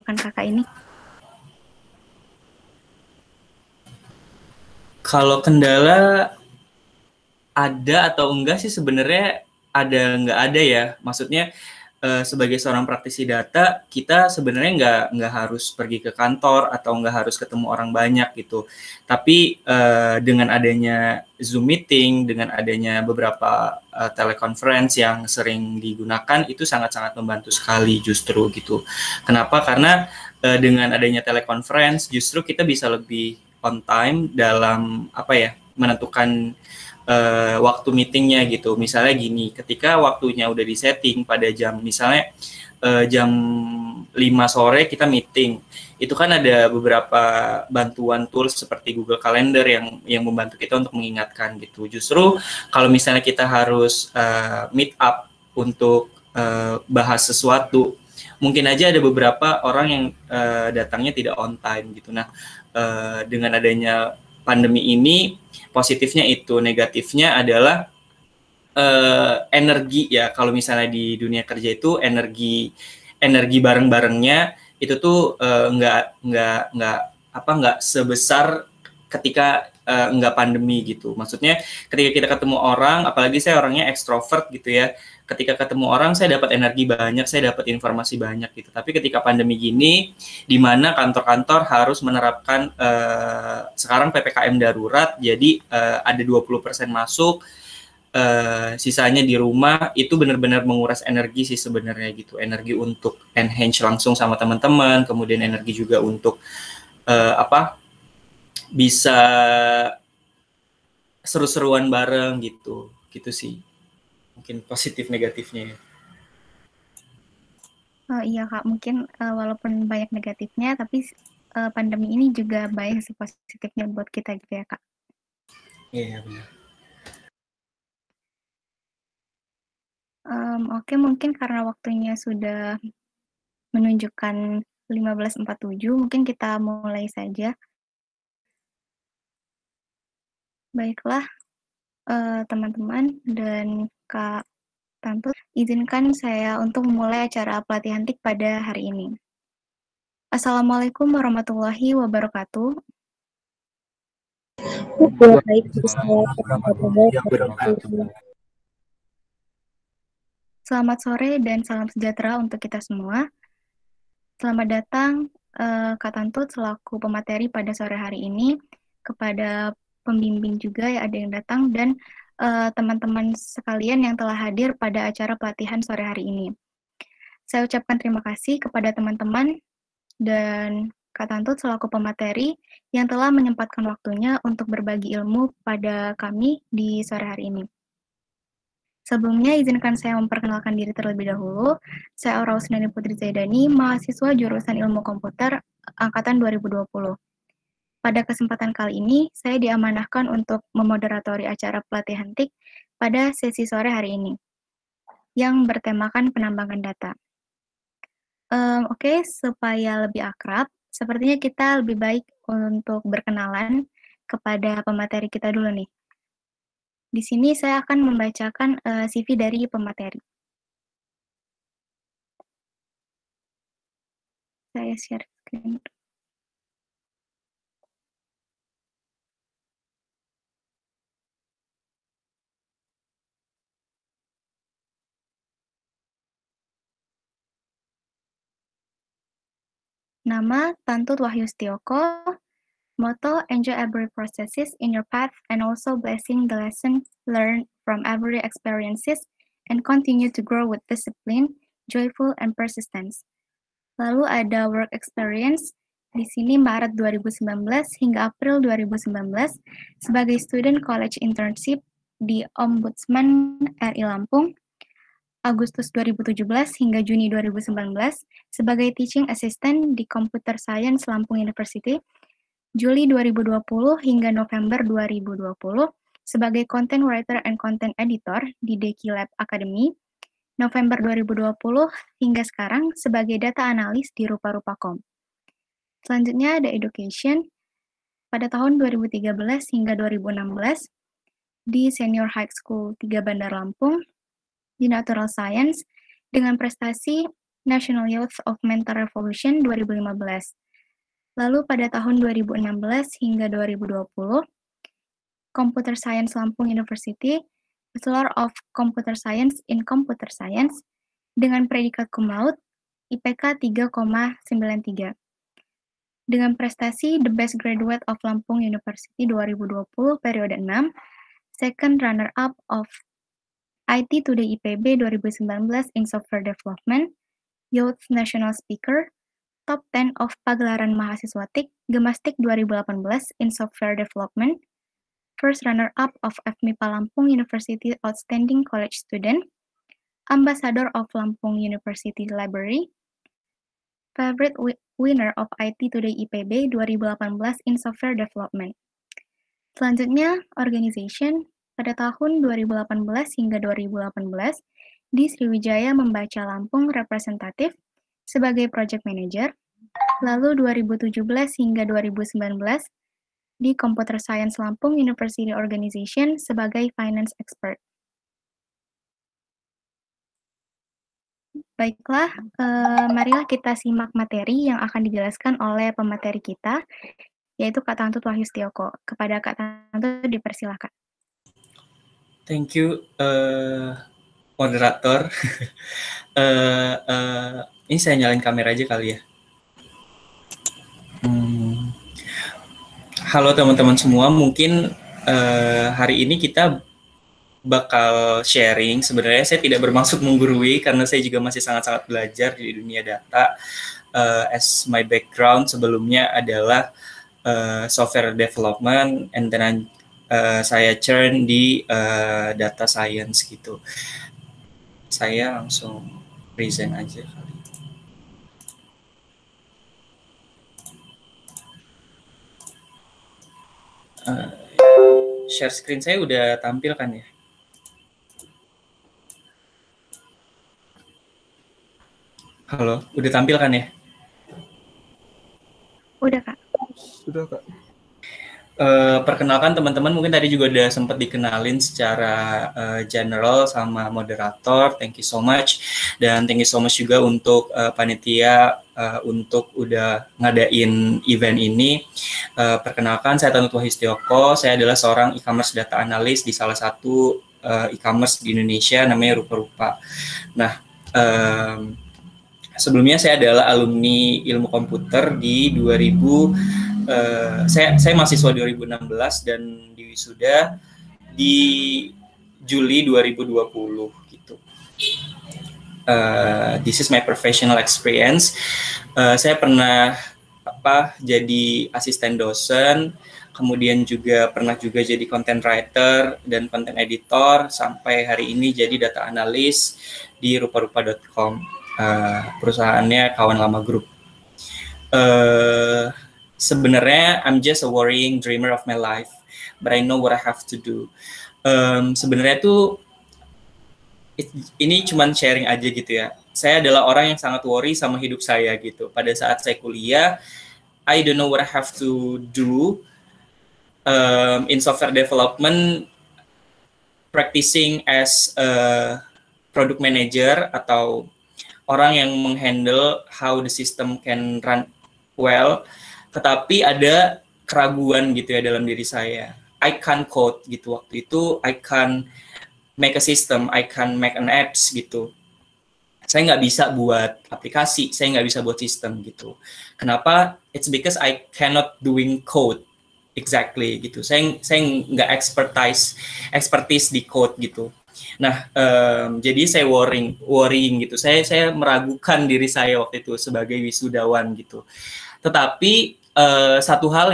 kan kakak ini? Kalau kendala ada atau enggak sih sebenarnya ada nggak ada ya. Maksudnya sebagai seorang praktisi data kita sebenarnya nggak harus pergi ke kantor atau nggak harus ketemu orang banyak gitu. Tapi dengan adanya Zoom meeting, dengan adanya beberapa teleconference yang sering digunakan itu sangat-sangat membantu sekali justru gitu. Kenapa? Karena dengan adanya teleconference justru kita bisa lebih on time dalam apa ya menentukan waktu meetingnya gitu. Misalnya gini, ketika waktunya udah disetting pada jam misalnya jam 5 sore kita meeting. Itu kan ada beberapa bantuan tools seperti Google Calendar yang membantu kita untuk mengingatkan gitu. Justru kalau misalnya kita harus meet up untuk bahas sesuatu, mungkin aja ada beberapa orang yang datangnya tidak on time gitu. Nah, dengan adanya pandemi ini positifnya itu, negatifnya adalah energi ya. Kalau misalnya di dunia kerja itu energi bareng-barengnya itu tuh nggak sebesar ketika nggak pandemi gitu. Maksudnya ketika kita ketemu orang, apalagi saya orangnya ekstrovert gitu ya. Ketika ketemu orang saya dapat energi banyak, saya dapat informasi banyak gitu. Tapi ketika pandemi gini, di mana kantor-kantor harus menerapkan sekarang PPKM darurat, jadi ada 20% masuk, sisanya di rumah, itu benar-benar menguras energi sih sebenarnya gitu. Energi untuk enhance langsung sama teman-teman, kemudian energi juga untuk apa bisa seru-seruan bareng gitu. Gitu sih. Mungkin positif negatifnya ya. Oh iya Kak, mungkin walaupun banyak negatifnya, tapi pandemi ini juga banyak sih positifnya buat kita gitu ya Kak. Iya benar. Oke, mungkin karena waktunya sudah menunjukkan 15.47, mungkin kita mulai saja. Baiklah, teman-teman dan Kak Tantu, izinkan saya untuk memulai acara pelatihan TIK pada hari ini. Assalamualaikum warahmatullahi wabarakatuh. Waalaikumsalam warahmatullahi wabarakatuh. Selamat sore dan salam sejahtera untuk kita semua. Selamat datang Kak Tantut selaku pemateri pada sore hari ini, kepada pembimbing juga ya ada yang datang, dan teman-teman sekalian yang telah hadir pada acara pelatihan sore hari ini. Saya ucapkan terima kasih kepada teman-teman dan Kak Tantut selaku pemateri yang telah menyempatkan waktunya untuk berbagi ilmu pada kami di sore hari ini. Sebelumnya, izinkan saya memperkenalkan diri terlebih dahulu. Saya Aura Usnani Putri Zaidani, mahasiswa jurusan Ilmu Komputer Angkatan 2020. Pada kesempatan kali ini, saya diamanahkan untuk memoderatori acara pelatihan TIK pada sesi sore hari ini, yang bertemakan penambangan data. Oke, supaya lebih akrab, sepertinya kita lebih baik untuk berkenalan kepada pemateri kita dulu nih. Di sini saya akan membacakan CV dari pemateri. Saya share screen. Nama Tantut Wahyu Setioko. Motto, enjoy every processes in your path and also blessing the lessons learned from every experiences and continue to grow with discipline, joyful, and persistence. Lalu ada work experience, di sini Maret 2019 hingga April 2019 sebagai student college internship di Ombudsman RI Lampung, Agustus 2017 hingga Juni 2019 sebagai teaching assistant di Computer Science Lampung University, Juli 2020 hingga November 2020 sebagai content writer and content editor di Deki Lab Academy, November 2020 hingga sekarang sebagai data analis di Rupa-Rupa.com. Selanjutnya ada education pada tahun 2013 hingga 2016 di Senior High School 3 Bandar Lampung di Natural Science dengan prestasi National Youth Augmented Revolution 2015. Lalu pada tahun 2016 hingga 2020, Computer Science Lampung University, Bachelor of Computer Science in Computer Science, dengan predikat cum laude, IPK 3,93. Dengan prestasi The Best Graduate of Lampung University 2020 periode 6, second runner-up of IT Today IPB 2019 in Software Development, Youth National Speaker, top 10 of pagelaran mahasiswa TIK Gemastik 2018 in Software Development, first runner-up of FMIPA Lampung University Outstanding College Student, Ambassador of Lampung University Library, favorite winner of IT Today IPB 2018 in Software Development. Selanjutnya, organization pada tahun 2018 hingga 2018 di Sriwijaya Membaca Lampung representatif sebagai project manager, lalu 2017 hingga 2019 di Computer Science Lampung University Organization sebagai finance expert. Baiklah, marilah kita simak materi yang akan dijelaskan oleh pemateri kita, yaitu Kak Tantut Wahyu Setioko. Kepada Kak Tantut dipersilakan. Thank you, moderator. Ini saya nyalain kamera aja kali ya. Halo teman-teman semua, mungkin hari ini kita bakal sharing. Sebenarnya saya tidak bermaksud menggurui karena saya juga masih sangat-sangat belajar di dunia data. As my background sebelumnya adalah software development, and then saya churn di data science gitu. Saya langsung present aja kali. Share screen saya udah tampil kan ya? Halo, udah tampil kan ya? Udah, Kak. Sudah, Kak. Perkenalkan teman-teman, mungkin tadi juga udah sempat dikenalin secara general sama moderator. Thank you so much, dan thank you so much juga untuk panitia untuk udah ngadain event ini. Perkenalkan, saya Tantut Wahyu Setioko. Saya adalah seorang e-commerce data analyst di salah satu e-commerce di Indonesia namanya Rupa-Rupa. Nah, sebelumnya saya adalah alumni ilmu komputer di 2000. Saya mahasiswa 2016 dan diwisuda di Juli 2020 gitu. This is my professional experience. Saya pernah jadi asisten dosen, kemudian juga pernah jadi content writer dan content editor, sampai hari ini jadi data analis di ruparupa.com, perusahaannya Kawan Lama Group. Sebenarnya I'm just a worrying dreamer of my life, but I know what I have to do. Sebenarnya tuh ini cuman sharing aja gitu ya. Saya adalah orang yang sangat worry sama hidup saya gitu. Pada saat saya kuliah, I don't know what I have to do in software development, practicing as a product manager atau orang yang menghandle how the system can run well. Tetapi ada keraguan gitu ya dalam diri saya. I can't code gitu waktu itu. I can't make a system. I can't make an apps gitu. Saya nggak bisa buat aplikasi. Saya nggak bisa buat sistem gitu. Kenapa? It's because I cannot doing code exactly gitu. Saya nggak expertise di code gitu. Nah, jadi saya worrying gitu. Saya meragukan diri saya waktu itu sebagai wisudawan gitu. Tetapi satu hal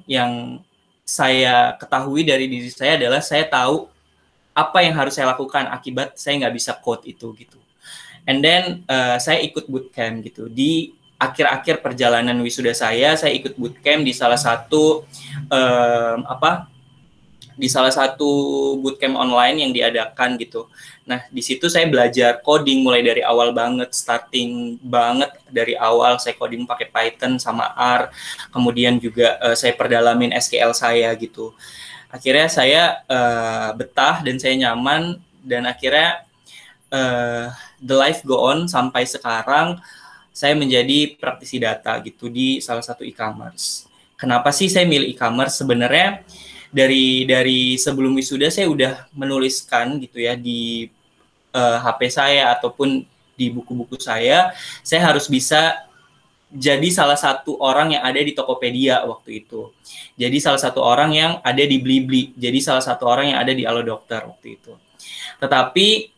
yang saya ketahui dari diri saya adalah saya tahu apa yang harus saya lakukan akibat saya nggak bisa code itu gitu. And then saya ikut bootcamp gitu. Di akhir-akhir perjalanan wisuda saya ikut bootcamp di salah satu bootcamp online yang diadakan gitu. Nah, di situ saya belajar coding mulai dari awal banget, starting banget dari awal. Saya coding pakai Python sama R. Kemudian juga saya perdalamin SQL saya gitu. Akhirnya saya betah dan saya nyaman, dan akhirnya the life go on sampai sekarang saya menjadi praktisi data gitu di salah satu e-commerce. Kenapa sih saya milih e-commerce? Sebenarnya dari sebelum wisuda saya udah menuliskan gitu ya di HP saya ataupun di buku-buku saya harus bisa jadi salah satu orang yang ada di Tokopedia waktu itu. Jadi salah satu orang yang ada di Blibli. Jadi salah satu orang yang ada di Halo Dokter waktu itu. Tetapi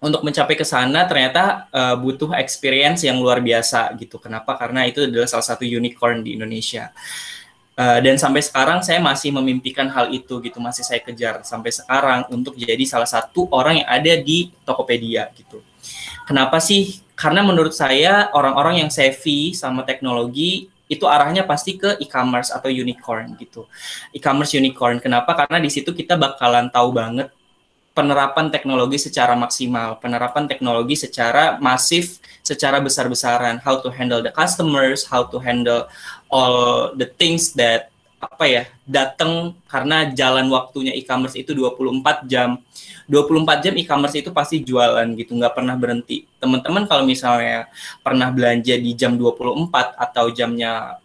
untuk mencapai ke sana ternyata butuh experience yang luar biasa gitu. Kenapa? Karena itu adalah salah satu unicorn di Indonesia. Dan sampai sekarang saya masih memimpikan hal itu gitu, masih saya kejar sampai sekarang untuk jadi salah satu orang yang ada di Tokopedia gitu. Kenapa sih? Karena menurut saya orang-orang yang savvy sama teknologi itu arahnya pasti ke e-commerce atau unicorn gitu. E-commerce unicorn. Kenapa? Karena di situ kita bakalan tahu banget penerapan teknologi secara maksimal, penerapan teknologi secara masif, secara besar-besaran, how to handle the customers, how to handle all the things that datang karena jalan waktunya e-commerce itu 24 jam. 24 jam e-commerce itu pasti jualan gitu, nggak pernah berhenti. Teman-teman kalau misalnya pernah belanja di jam 24 atau jamnya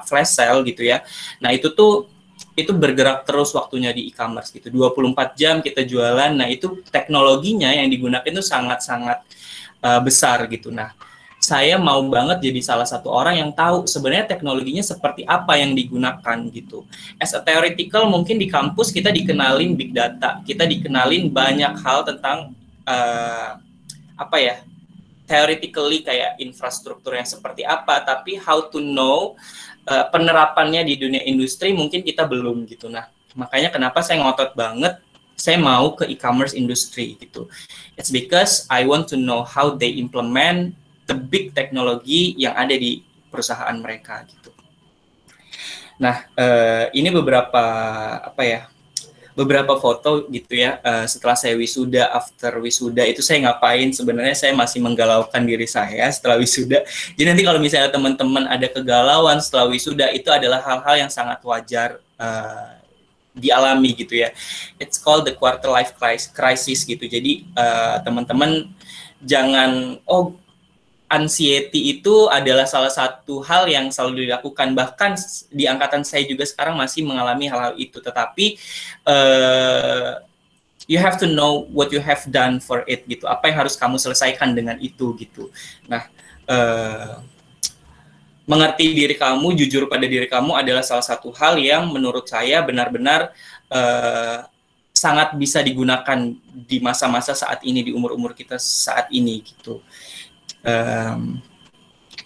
flash sale gitu ya. Nah, itu bergerak terus waktunya di e-commerce gitu. 24 jam kita jualan. Nah, itu teknologinya yang digunakan itu sangat-sangat besar gitu. Nah, saya mau banget jadi salah satu orang yang tahu sebenarnya teknologinya seperti apa yang digunakan gitu. As a theoretical mungkin di kampus kita dikenalin big data, kita dikenalin banyak hal tentang theoretically kayak infrastruktur yang seperti apa, tapi how to know penerapannya di dunia industri mungkin kita belum gitu. Nah, makanya kenapa saya ngotot banget saya mau ke e-commerce industry gitu. It's because I want to know how they implement the big teknologi yang ada di perusahaan mereka gitu. Nah, ini beberapa foto gitu ya. Setelah saya wisuda, after wisuda itu saya ngapain? Sebenarnya saya masih menggalaukan diri saya setelah wisuda. Jadi nanti kalau misalnya teman-teman ada kegalauan setelah wisuda, itu adalah hal-hal yang sangat wajar dialami gitu ya. It's called the quarter life crisis gitu. Jadi teman-teman jangan anxiety itu adalah salah satu hal yang selalu dilakukan. Bahkan di angkatan saya juga sekarang masih mengalami hal-hal itu. Tetapi you have to know what you have done for it gitu. Apa yang harus kamu selesaikan dengan itu gitu. Nah, mengerti diri kamu, jujur pada diri kamu adalah salah satu hal yang menurut saya benar-benar sangat bisa digunakan di masa-masa saat ini, di umur-umur kita saat ini gitu.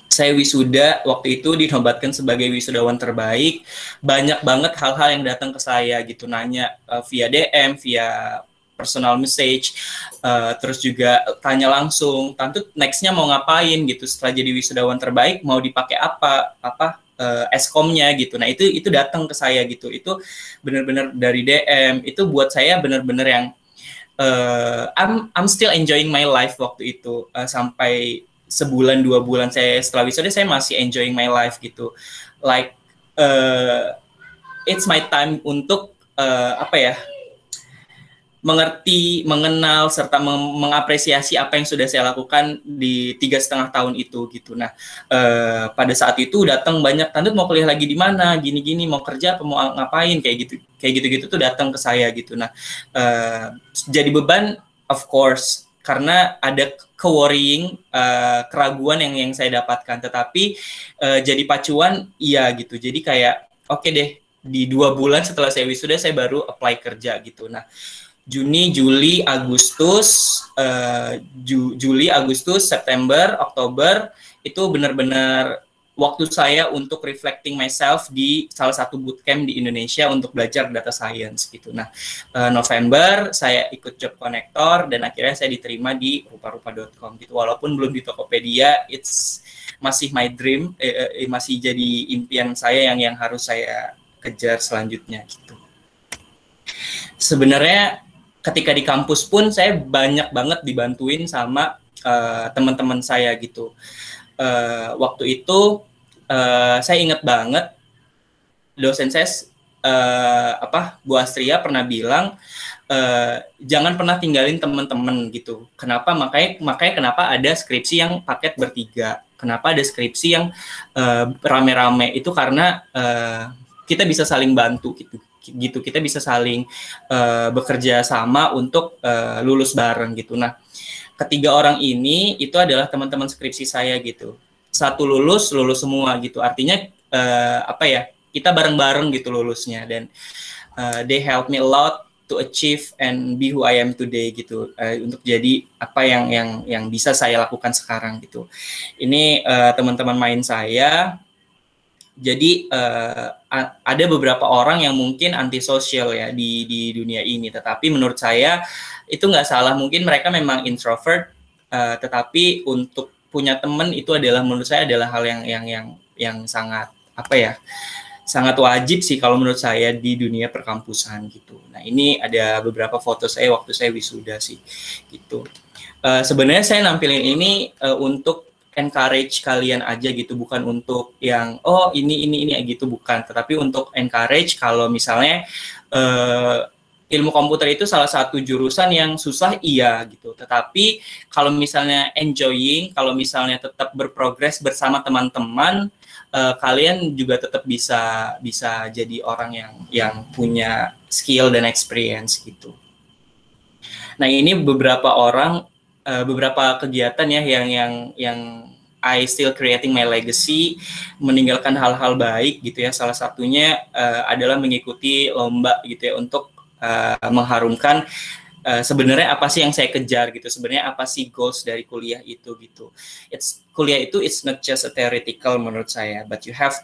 Saya wisuda waktu itu dinobatkan sebagai wisudawan terbaik. Banyak banget hal-hal yang datang ke saya gitu, nanya via DM, via personal message, terus juga tanya langsung, "Tante next-nya mau ngapain gitu setelah jadi wisudawan terbaik, mau dipakai apa eskomnya gitu." Nah, itu datang ke saya gitu. Itu benar-benar dari DM. Itu buat saya benar-benar yang I'm still enjoying my life waktu itu. Sampai sebulan 2 bulan saya setelah wisuda saya masih enjoying my life gitu. Like it's my time untuk mengerti, mengenal serta mengapresiasi apa yang sudah saya lakukan di 3,5 tahun itu gitu. Nah, pada saat itu datang banyak, "Tante mau kuliah lagi di mana? Gini-gini, mau kerja apa mau ngapain?" kayak gitu tuh datang ke saya gitu. Nah, jadi beban of course karena ada worrying, keraguan yang saya dapatkan, tetapi jadi pacuan iya gitu. Jadi kayak oke deh, di 2 bulan setelah saya wisuda saya baru apply kerja gitu. Nah, Juli, Agustus, September, Oktober itu benar-benar waktu saya untuk reflecting myself di salah satu bootcamp di Indonesia untuk belajar data science gitu. Nah, November saya ikut job connector dan akhirnya saya diterima di rupa-rupa.com gitu. Walaupun belum di Tokopedia, it's masih my dream, masih jadi impian saya yang harus saya kejar selanjutnya gitu. Sebenarnya ketika di kampus pun saya banyak banget dibantuin sama teman-teman saya gitu. Waktu itu saya ingat banget dosen saya Bu Astria pernah bilang jangan pernah tinggalin teman-teman gitu. Kenapa? Makanya kenapa ada skripsi yang paket bertiga. Kenapa ada skripsi yang rame-rame? Itu karena kita bisa saling bantu gitu. Kita bisa saling bekerja sama untuk lulus bareng gitu. Nah, ketiga orang ini itu adalah teman-teman skripsi saya gitu. Satu lulus semua gitu. Artinya kita bareng-bareng gitu lulusnya, dan they help me a lot to achieve and be who I am today gitu, untuk jadi apa yang bisa saya lakukan sekarang gitu. Ini teman-teman main saya. Jadi ada beberapa orang yang mungkin antisosial ya di dunia ini, tetapi menurut saya itu nggak salah. Mungkin mereka memang introvert, tetapi untuk punya teman itu adalah, menurut saya adalah hal yang sangat sangat wajib sih kalau menurut saya di dunia perkampusan gitu. Nah, ini ada beberapa foto saya waktu saya wisuda sih gitu. Sebenarnya saya nampilin ini untuk encourage kalian aja gitu, bukan untuk yang ini gitu, bukan, tetapi untuk encourage kalau misalnya ilmu komputer itu salah satu jurusan yang susah, iya gitu. Tetapi kalau misalnya enjoying, kalau misalnya tetap berprogres bersama teman-teman, kalian juga tetap bisa jadi orang yang punya skill dan experience gitu. Nah, ini beberapa kegiatan ya yang I still creating my legacy, meninggalkan hal-hal baik gitu ya. Salah satunya adalah mengikuti lomba gitu ya, untuk mengharumkan sebenarnya apa sih yang saya kejar gitu, sebenarnya apa sih goals dari kuliah itu gitu. Kuliah itu it's not just a theoretical menurut saya, but you have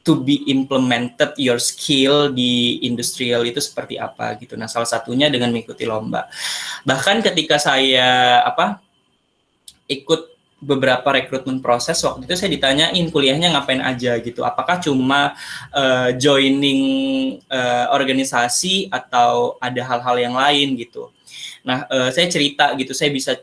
to be implemented your skill di industrial itu seperti apa gitu. Nah, salah satunya dengan mengikuti lomba. Bahkan ketika saya ikut beberapa rekrutmen proses, waktu itu saya ditanyain kuliahnya ngapain aja gitu, apakah cuma joining organisasi atau ada hal-hal yang lain gitu. Nah, saya cerita gitu, saya bisa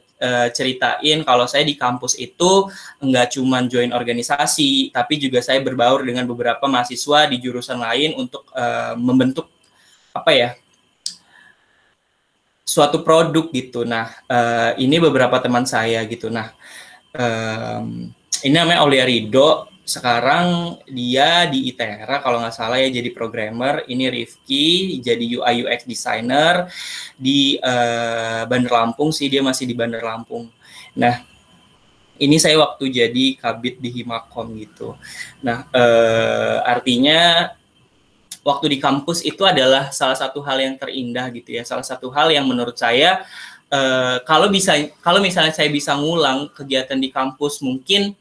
ceritain kalau saya di kampus itu nggak cuma join organisasi, tapi juga saya berbaur dengan beberapa mahasiswa di jurusan lain untuk membentuk suatu produk gitu. Nah, ini beberapa teman saya gitu. Nah, ini namanya Aulia Rido, sekarang dia di ITERA kalau nggak salah ya, jadi programmer. Ini Rifki jadi UI UX designer di Bandar Lampung sih, dia masih di Bandar Lampung. Nah, ini saya waktu jadi kabid di Himakom gitu. Nah, artinya waktu di kampus itu adalah salah satu hal yang terindah gitu ya, salah satu hal yang menurut saya kalau misalnya saya bisa ngulang kegiatan di kampus, mungkin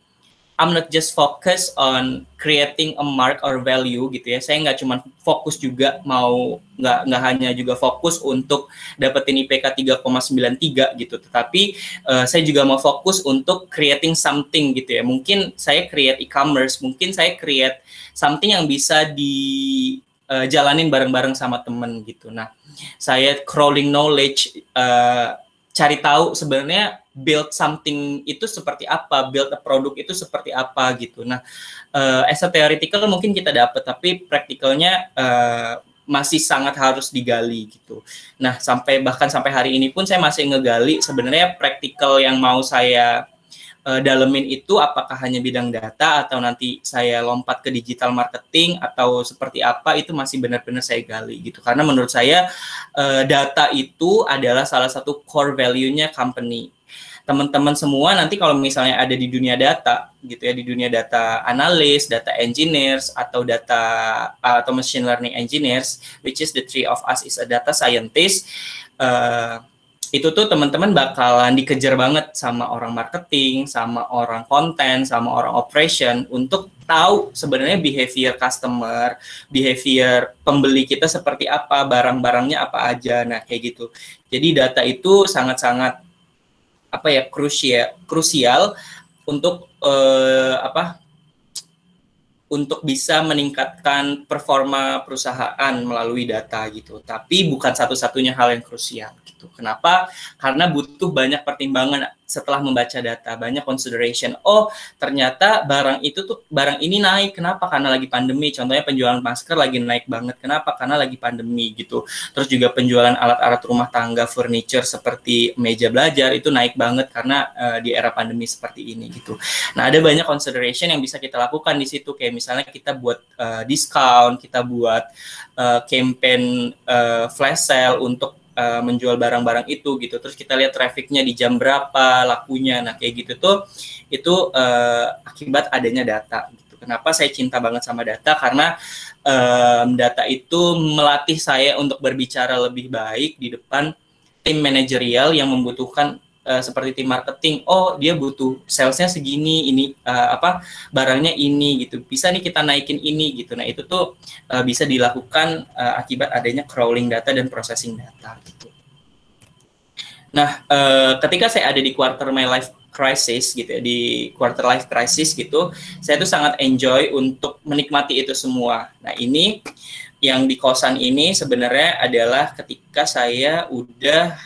I'm not just focus on creating a mark or value gitu ya. Saya nggak cuma fokus juga nggak hanya juga fokus untuk dapetin IPK 3,93 gitu, tetapi saya juga mau fokus untuk creating something gitu ya. Mungkin saya create e-commerce, mungkin saya create something yang bisa jalanin bareng-bareng sama temen gitu. Nah, saya crawling knowledge, cari tahu sebenarnya build something itu seperti apa, build a product itu seperti apa gitu. Nah, as a theoretical mungkin kita dapat, tapi praktikalnya masih sangat harus digali gitu. Nah, bahkan sampai hari ini pun saya masih ngegali sebenarnya praktikal yang mau saya dalemin itu apakah hanya bidang data atau nanti saya lompat ke digital marketing atau seperti apa, itu masih benar-benar saya gali gitu. Karena menurut saya data itu adalah salah satu core value-nya company. Teman-teman semua nanti kalau misalnya ada di dunia data gitu ya, di dunia data analis, data engineers atau machine learning engineers, which is the three of us is a data scientist, itu tuh teman-teman bakalan dikejar banget sama orang marketing, sama orang konten, sama orang operation untuk tahu sebenarnya behavior customer, behavior pembeli kita seperti apa, barang-barangnya apa aja. Nah, kayak gitu. Jadi data itu sangat-sangat krusial untuk untuk bisa meningkatkan performa perusahaan melalui data gitu. Tapi bukan satu-satunya hal yang krusial gitu. Kenapa? Karena butuh banyak pertimbangan setelah membaca data, banyak consideration. Oh, ternyata barang ini naik. Kenapa? Karena lagi pandemi. Contohnya penjualan masker lagi naik banget. Kenapa? Karena lagi pandemi gitu. Terus juga penjualan alat-alat rumah tangga, furniture seperti meja belajar itu naik banget karena di era pandemi seperti ini gitu. Nah, ada banyak consideration yang bisa kita lakukan di situ. Kayak misalnya kita buat diskon, kita buat campaign flash sale untuk menjual barang-barang itu gitu. Terus kita lihat trafficnya di jam berapa, lakunya. Nah kayak gitu tuh itu akibat adanya data gitu. Kenapa saya cinta banget sama data? Karena data itu melatih saya untuk berbicara lebih baik di depan tim manajerial yang membutuhkan seperti tim marketing. Oh dia butuh salesnya segini, ini barangnya ini gitu. Bisa nih kita naikin ini gitu. Nah itu tuh bisa dilakukan akibat adanya crawling data dan processing data gitu. Nah ketika saya ada di quarter my life crisis gitu ya, di quarter life crisis gitu, saya tuh sangat enjoy untuk menikmati itu semua. Nah ini yang di kosan ini sebenarnya adalah ketika saya udah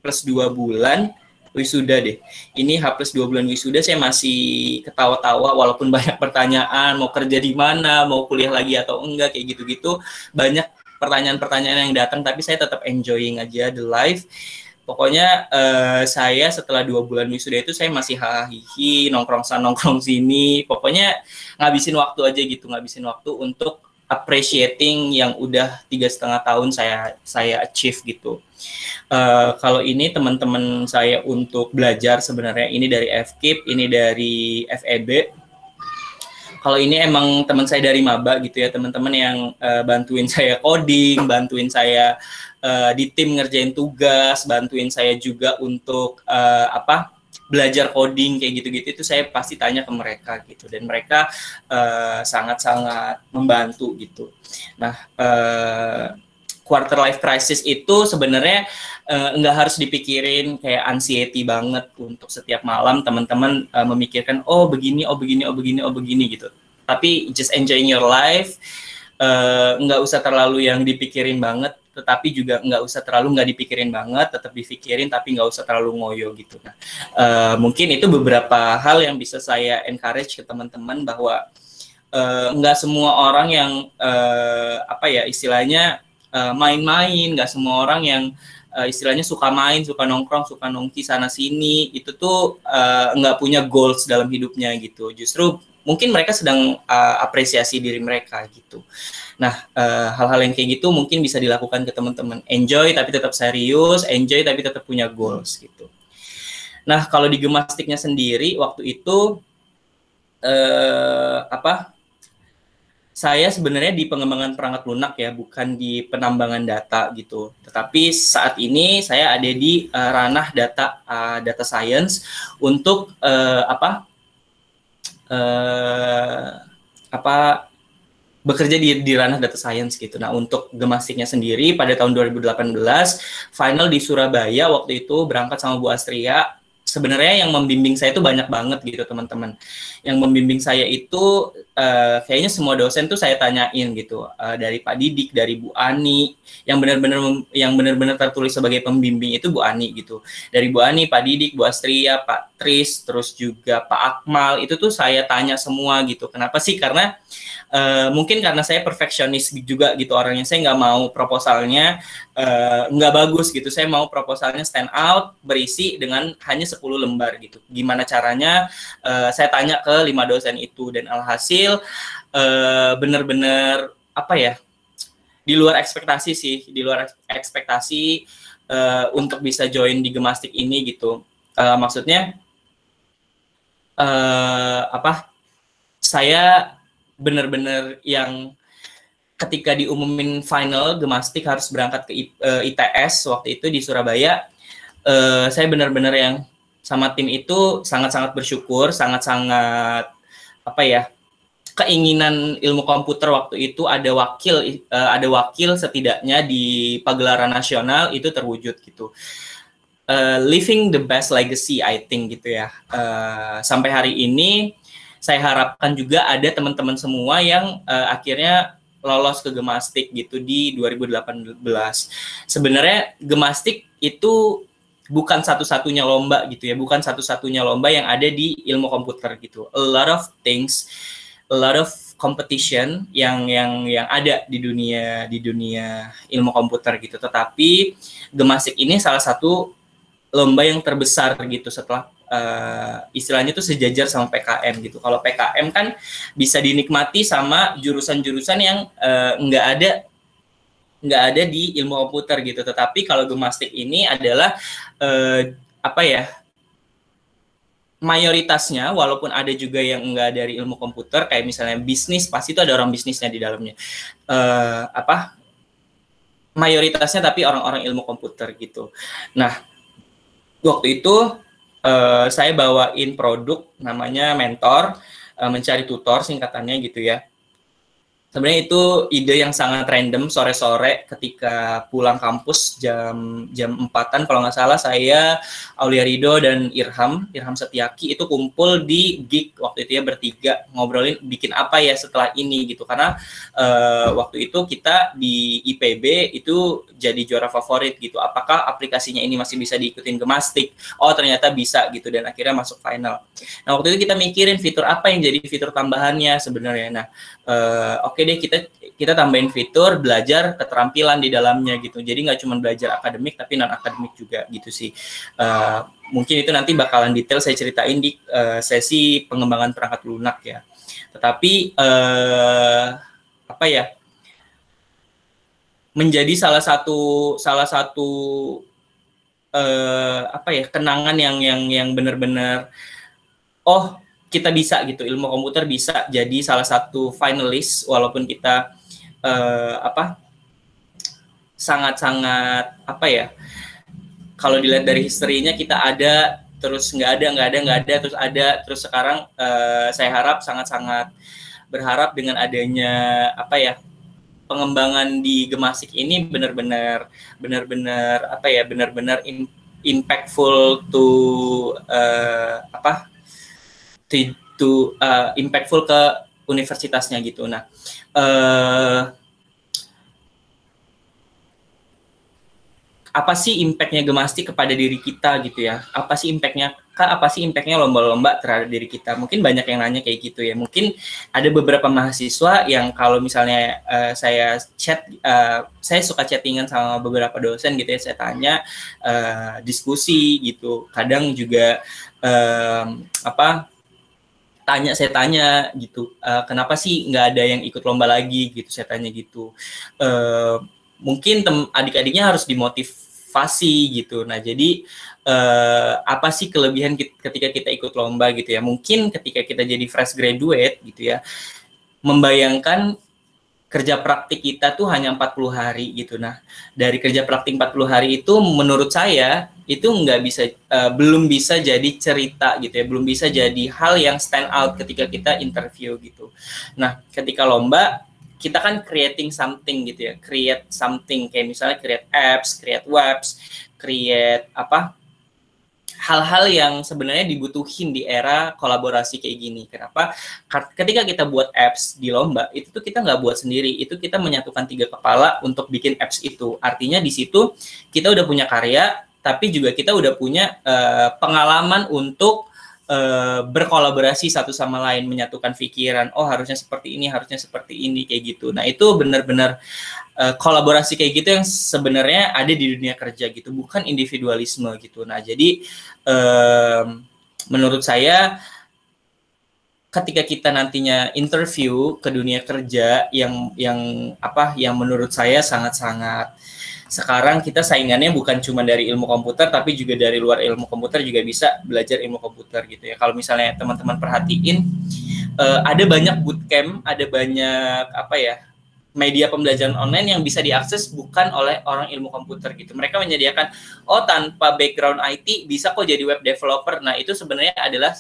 plus 2 bulan wisuda deh. Ini H plus 2 bulan wisuda saya masih ketawa-tawa walaupun banyak pertanyaan, mau kerja di mana, mau kuliah lagi atau enggak, kayak gitu-gitu. Banyak pertanyaan-pertanyaan yang datang, tapi saya tetap enjoying aja the life. Pokoknya saya setelah 2 bulan wisuda itu saya masih hahihi, nongkrong sana, nongkrong sini. Pokoknya ngabisin waktu aja gitu, ngabisin waktu untuk appreciating yang udah 3,5 tahun saya achieve gitu. Kalau ini teman-teman saya untuk belajar sebenarnya ini dari FKIP, ini dari FEB. Kalau ini emang teman saya dari maba gitu ya, teman-teman yang bantuin saya coding, bantuin saya di tim ngerjain tugas, bantuin saya juga untuk belajar coding kayak gitu-gitu, itu saya pasti tanya ke mereka gitu, dan mereka sangat-sangat membantu gitu. Nah, quarter life crisis itu sebenarnya nggak harus dipikirin kayak anxiety banget untuk setiap malam teman-teman memikirkan oh begini gitu. Tapi just enjoying your life, nggak usah terlalu yang dipikirin banget, tetapi juga nggak dipikirin banget, tetap dipikirin tapi nggak usah terlalu ngoyo gitu. Nah, mungkin itu beberapa hal yang bisa saya encourage ke teman-teman bahwa nggak semua orang yang istilahnya main-main, nggak semua orang yang istilahnya suka main, suka nongkrong, suka nongki sana sini, itu tuh nggak punya goals dalam hidupnya gitu. Justru mungkin mereka sedang apresiasi diri mereka gitu. Nah, hal-hal yang kayak gitu mungkin bisa dilakukan ke teman-teman. Enjoy tapi tetap serius, enjoy tapi tetap punya goals gitu. Nah, kalau di Gemastiknya sendiri waktu itu saya sebenarnya di pengembangan perangkat lunak ya, bukan di penambangan data gitu. Tetapi saat ini saya ada di ranah data science untuk bekerja di ranah data science gitu. Nah, untuk Gemastiknya sendiri pada tahun 2018 final di Surabaya waktu itu berangkat sama Bu Astria. Sebenarnya yang membimbing saya itu banyak banget gitu teman-teman. Yang membimbing saya itu kayaknya semua dosen tuh saya tanyain gitu, dari Pak Didik, dari Bu Ani, yang benar-benar tertulis sebagai pembimbing itu Bu Ani gitu. Dari Bu Ani, Pak Didik, Bu Astria, Pak Tris, terus juga Pak Akmal, itu tuh saya tanya semua gitu. Kenapa sih? Karena mungkin karena saya perfeksionis juga gitu orangnya. Saya nggak mau proposalnya nggak bagus gitu. Saya mau proposalnya stand out, berisi dengan hanya 10 lembar gitu. Gimana caranya? Saya tanya ke 5 dosen itu, dan alhasil benar-benar di luar ekspektasi sih, untuk bisa join di Gemastik ini gitu. Maksudnya saya benar-benar yang ketika diumumin final Gemastik harus berangkat ke ITS waktu itu di Surabaya, saya benar-benar yang sama tim itu sangat-sangat bersyukur, sangat-sangat keinginan ilmu komputer waktu itu ada wakil setidaknya di pagelaran nasional itu terwujud gitu. Living the best legacy I think gitu ya. Sampai hari ini saya harapkan juga ada teman-teman semua yang akhirnya lolos ke Gemastik gitu di 2018. Sebenarnya Gemastik itu bukan satu-satunya lomba gitu ya, bukan satu-satunya lomba yang ada di ilmu komputer gitu. A lot of things, a lot of competition yang ada di dunia ilmu komputer gitu. Tetapi Gemasik ini salah satu lomba yang terbesar gitu setelah istilahnya tuh sejajar sama PKM gitu. Kalau PKM kan bisa dinikmati sama jurusan-jurusan yang nggak ada di ilmu komputer gitu. Tetapi kalau Gemastik ini adalah apa ya, mayoritasnya, walaupun ada juga yang enggak dari ilmu komputer, kayak misalnya bisnis, pasti itu ada orang bisnisnya di dalamnya. Mayoritasnya tapi orang-orang ilmu komputer gitu. Nah, waktu itu saya bawain produk namanya Mentor, mencari tutor singkatannya gitu ya. Sebenarnya itu ide yang sangat random, sore-sore ketika pulang kampus jam 4-an kalau nggak salah, saya, Aulia Rido, dan Irham Setiaki itu kumpul di gig waktu itu ya, bertiga ngobrolin bikin apa ya setelah ini gitu. Karena waktu itu kita di IPB itu jadi juara favorit gitu. Apakah aplikasinya ini masih bisa diikutin Gemastik? Oh ternyata bisa gitu, dan akhirnya masuk final. Nah waktu itu kita mikirin fitur apa yang jadi fitur tambahannya sebenarnya. Nah oke deh, kita tambahin fitur belajar keterampilan di dalamnya gitu. Jadi nggak cuma belajar akademik tapi non akademik juga gitu sih. Mungkin itu nanti bakalan detail saya ceritain di sesi pengembangan perangkat lunak ya. Tetapi apa ya, menjadi salah satu apa ya, kenangan yang benar-benar oh kita bisa gitu, ilmu komputer bisa jadi salah satu finalis, walaupun kita sangat-sangat apa ya, kalau dilihat dari historinya kita ada, terus nggak ada, terus ada, terus sekarang saya harap sangat-sangat berharap dengan adanya apa ya, pengembangan di Gemasik ini benar-benar apa ya, benar-benar impactful to impactful ke universitasnya gitu. Nah, apa sih impact-nya Gemastik kepada diri kita gitu ya? Apa sih impact-nya lomba-lomba terhadap diri kita? Mungkin banyak yang nanya kayak gitu ya. Mungkin ada beberapa mahasiswa yang kalau misalnya saya suka chattingan sama beberapa dosen gitu ya, saya tanya, diskusi gitu. Kadang juga saya tanya gitu, kenapa sih nggak ada yang ikut lomba lagi gitu, saya tanya gitu. Mungkin adik-adiknya harus dimotivasi gitu. Nah jadi apa sih kelebihan ketika kita ikut lomba gitu ya? Mungkin ketika kita jadi fresh graduate gitu ya, membayangkan kerja praktik kita tuh hanya 40 hari gitu. Nah dari kerja praktik 40 hari itu menurut saya itu belum bisa jadi cerita gitu ya, belum bisa jadi hal yang stand out ketika kita interview gitu. Nah ketika lomba kita kan creating something gitu ya, create something, kayak misalnya create apps, create webs, create hal-hal yang sebenarnya dibutuhin di era kolaborasi kayak gini. Kenapa? Ketika kita buat apps di lomba, itu tuh kita nggak buat sendiri, itu kita menyatukan 3 kepala untuk bikin apps itu. Artinya di situ kita udah punya karya, tapi juga kita udah punya pengalaman untuk berkolaborasi satu sama lain, menyatukan pikiran, oh harusnya seperti ini kayak gitu. Nah itu benar-benar kolaborasi kayak gitu yang sebenarnya ada di dunia kerja gitu, bukan individualisme gitu. Nah jadi menurut saya ketika kita nantinya interview ke dunia kerja yang menurut saya sangat-sangat, sekarang kita saingannya bukan cuma dari ilmu komputer, tapi juga dari luar ilmu komputer juga bisa belajar ilmu komputer gitu ya. Kalau misalnya teman-teman perhatiin, ada banyak bootcamp, ada banyak media pembelajaran online yang bisa diakses bukan oleh orang ilmu komputer gitu. Mereka menyediakan, tanpa background IT bisa kok jadi web developer. Nah itu sebenarnya adalah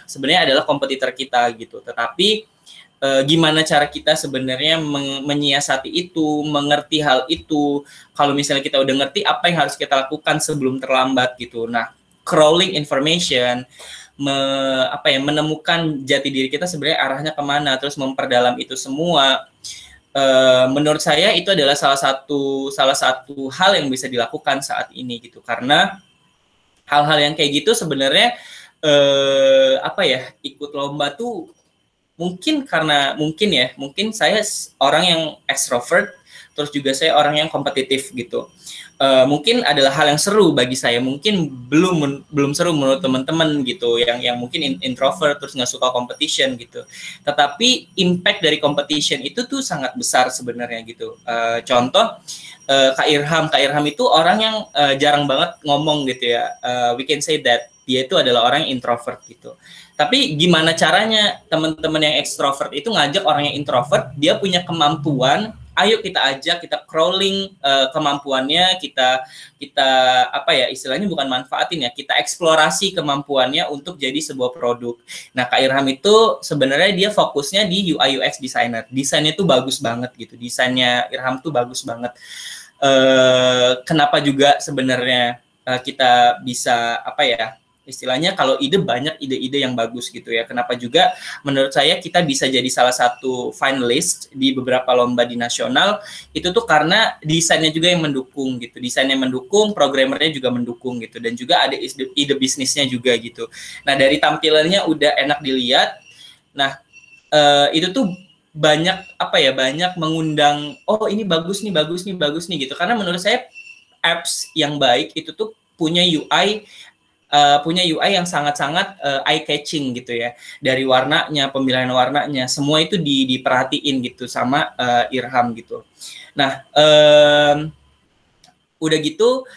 sebenarnya adalah kompetitor kita gitu. Tetapi gimana cara kita sebenarnya menyiasati itu, mengerti hal itu. Kalau misalnya kita udah ngerti, apa yang harus kita lakukan sebelum terlambat gitu. Nah, crawling information, menemukan jati diri kita sebenarnya arahnya kemana, terus memperdalam itu semua. menurut saya itu adalah salah satu hal yang bisa dilakukan saat ini gitu, karena hal-hal yang kayak gitu sebenarnya ikut lomba tuh mungkin saya orang yang extrovert, terus juga saya orang yang kompetitif gitu. Mungkin adalah hal yang seru bagi saya, mungkin belum seru menurut teman-teman gitu, yang mungkin introvert terus nggak suka competition gitu. Tetapi impact dari competition itu tuh sangat besar sebenarnya gitu. Contoh Kak Irham itu orang yang jarang banget ngomong gitu ya. We can say that dia itu adalah orang yang introvert gitu. Tapi gimana caranya teman-teman yang ekstrovert itu ngajak orang yang introvert, dia punya kemampuan, ayo kita ajak, kita crawling kemampuannya, kita istilahnya bukan manfaatin ya, kita eksplorasi kemampuannya untuk jadi sebuah produk. Nah, Kak Irham itu sebenarnya dia fokusnya di UI UX designer. Desainnya tuh bagus banget gitu. Desainnya Irham tuh bagus banget. Kenapa juga sebenarnya kita bisa istilahnya kalau banyak ide-ide yang bagus gitu ya. Kenapa juga menurut saya kita bisa jadi salah satu finalist di beberapa lomba di nasional, itu tuh karena desainnya juga yang mendukung gitu. Desainnya mendukung, programmernya juga mendukung gitu, dan juga ada ide bisnisnya juga gitu. Nah, dari tampilannya udah enak dilihat. Nah, itu tuh banyak mengundang, oh ini bagus nih gitu. Karena menurut saya apps yang baik itu tuh punya UI yang sangat-sangat eye-catching gitu ya. Dari warnanya, pemilihan warnanya, semua itu diperhatiin gitu sama Irham gitu. Nah, udah gitu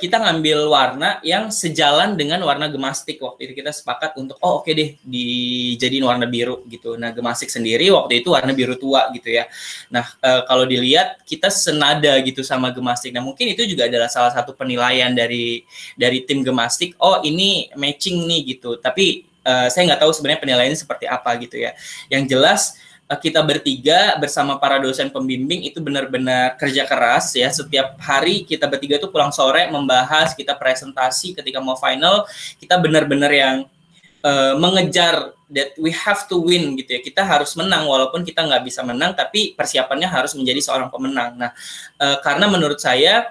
kita ngambil warna yang sejalan dengan warna Gemastik. Waktu itu kita sepakat untuk, oke deh, dijadiin warna biru gitu. Nah, Gemastik sendiri waktu itu warna biru tua gitu ya. Nah, kalau dilihat kita senada gitu sama Gemastik. Nah, mungkin itu juga adalah salah satu penilaian dari tim Gemastik. Oh, ini matching nih gitu. Tapi saya nggak tahu sebenarnya penilaiannya seperti apa gitu ya. Yang jelas kita bertiga bersama para dosen pembimbing itu benar-benar kerja keras ya. Setiap hari kita bertiga tuh pulang sore membahas, kita presentasi, ketika mau final kita benar-benar yang mengejar that we have to win gitu ya. Kita harus menang walaupun kita nggak bisa menang, tapi persiapannya harus menjadi seorang pemenang. Nah, karena menurut saya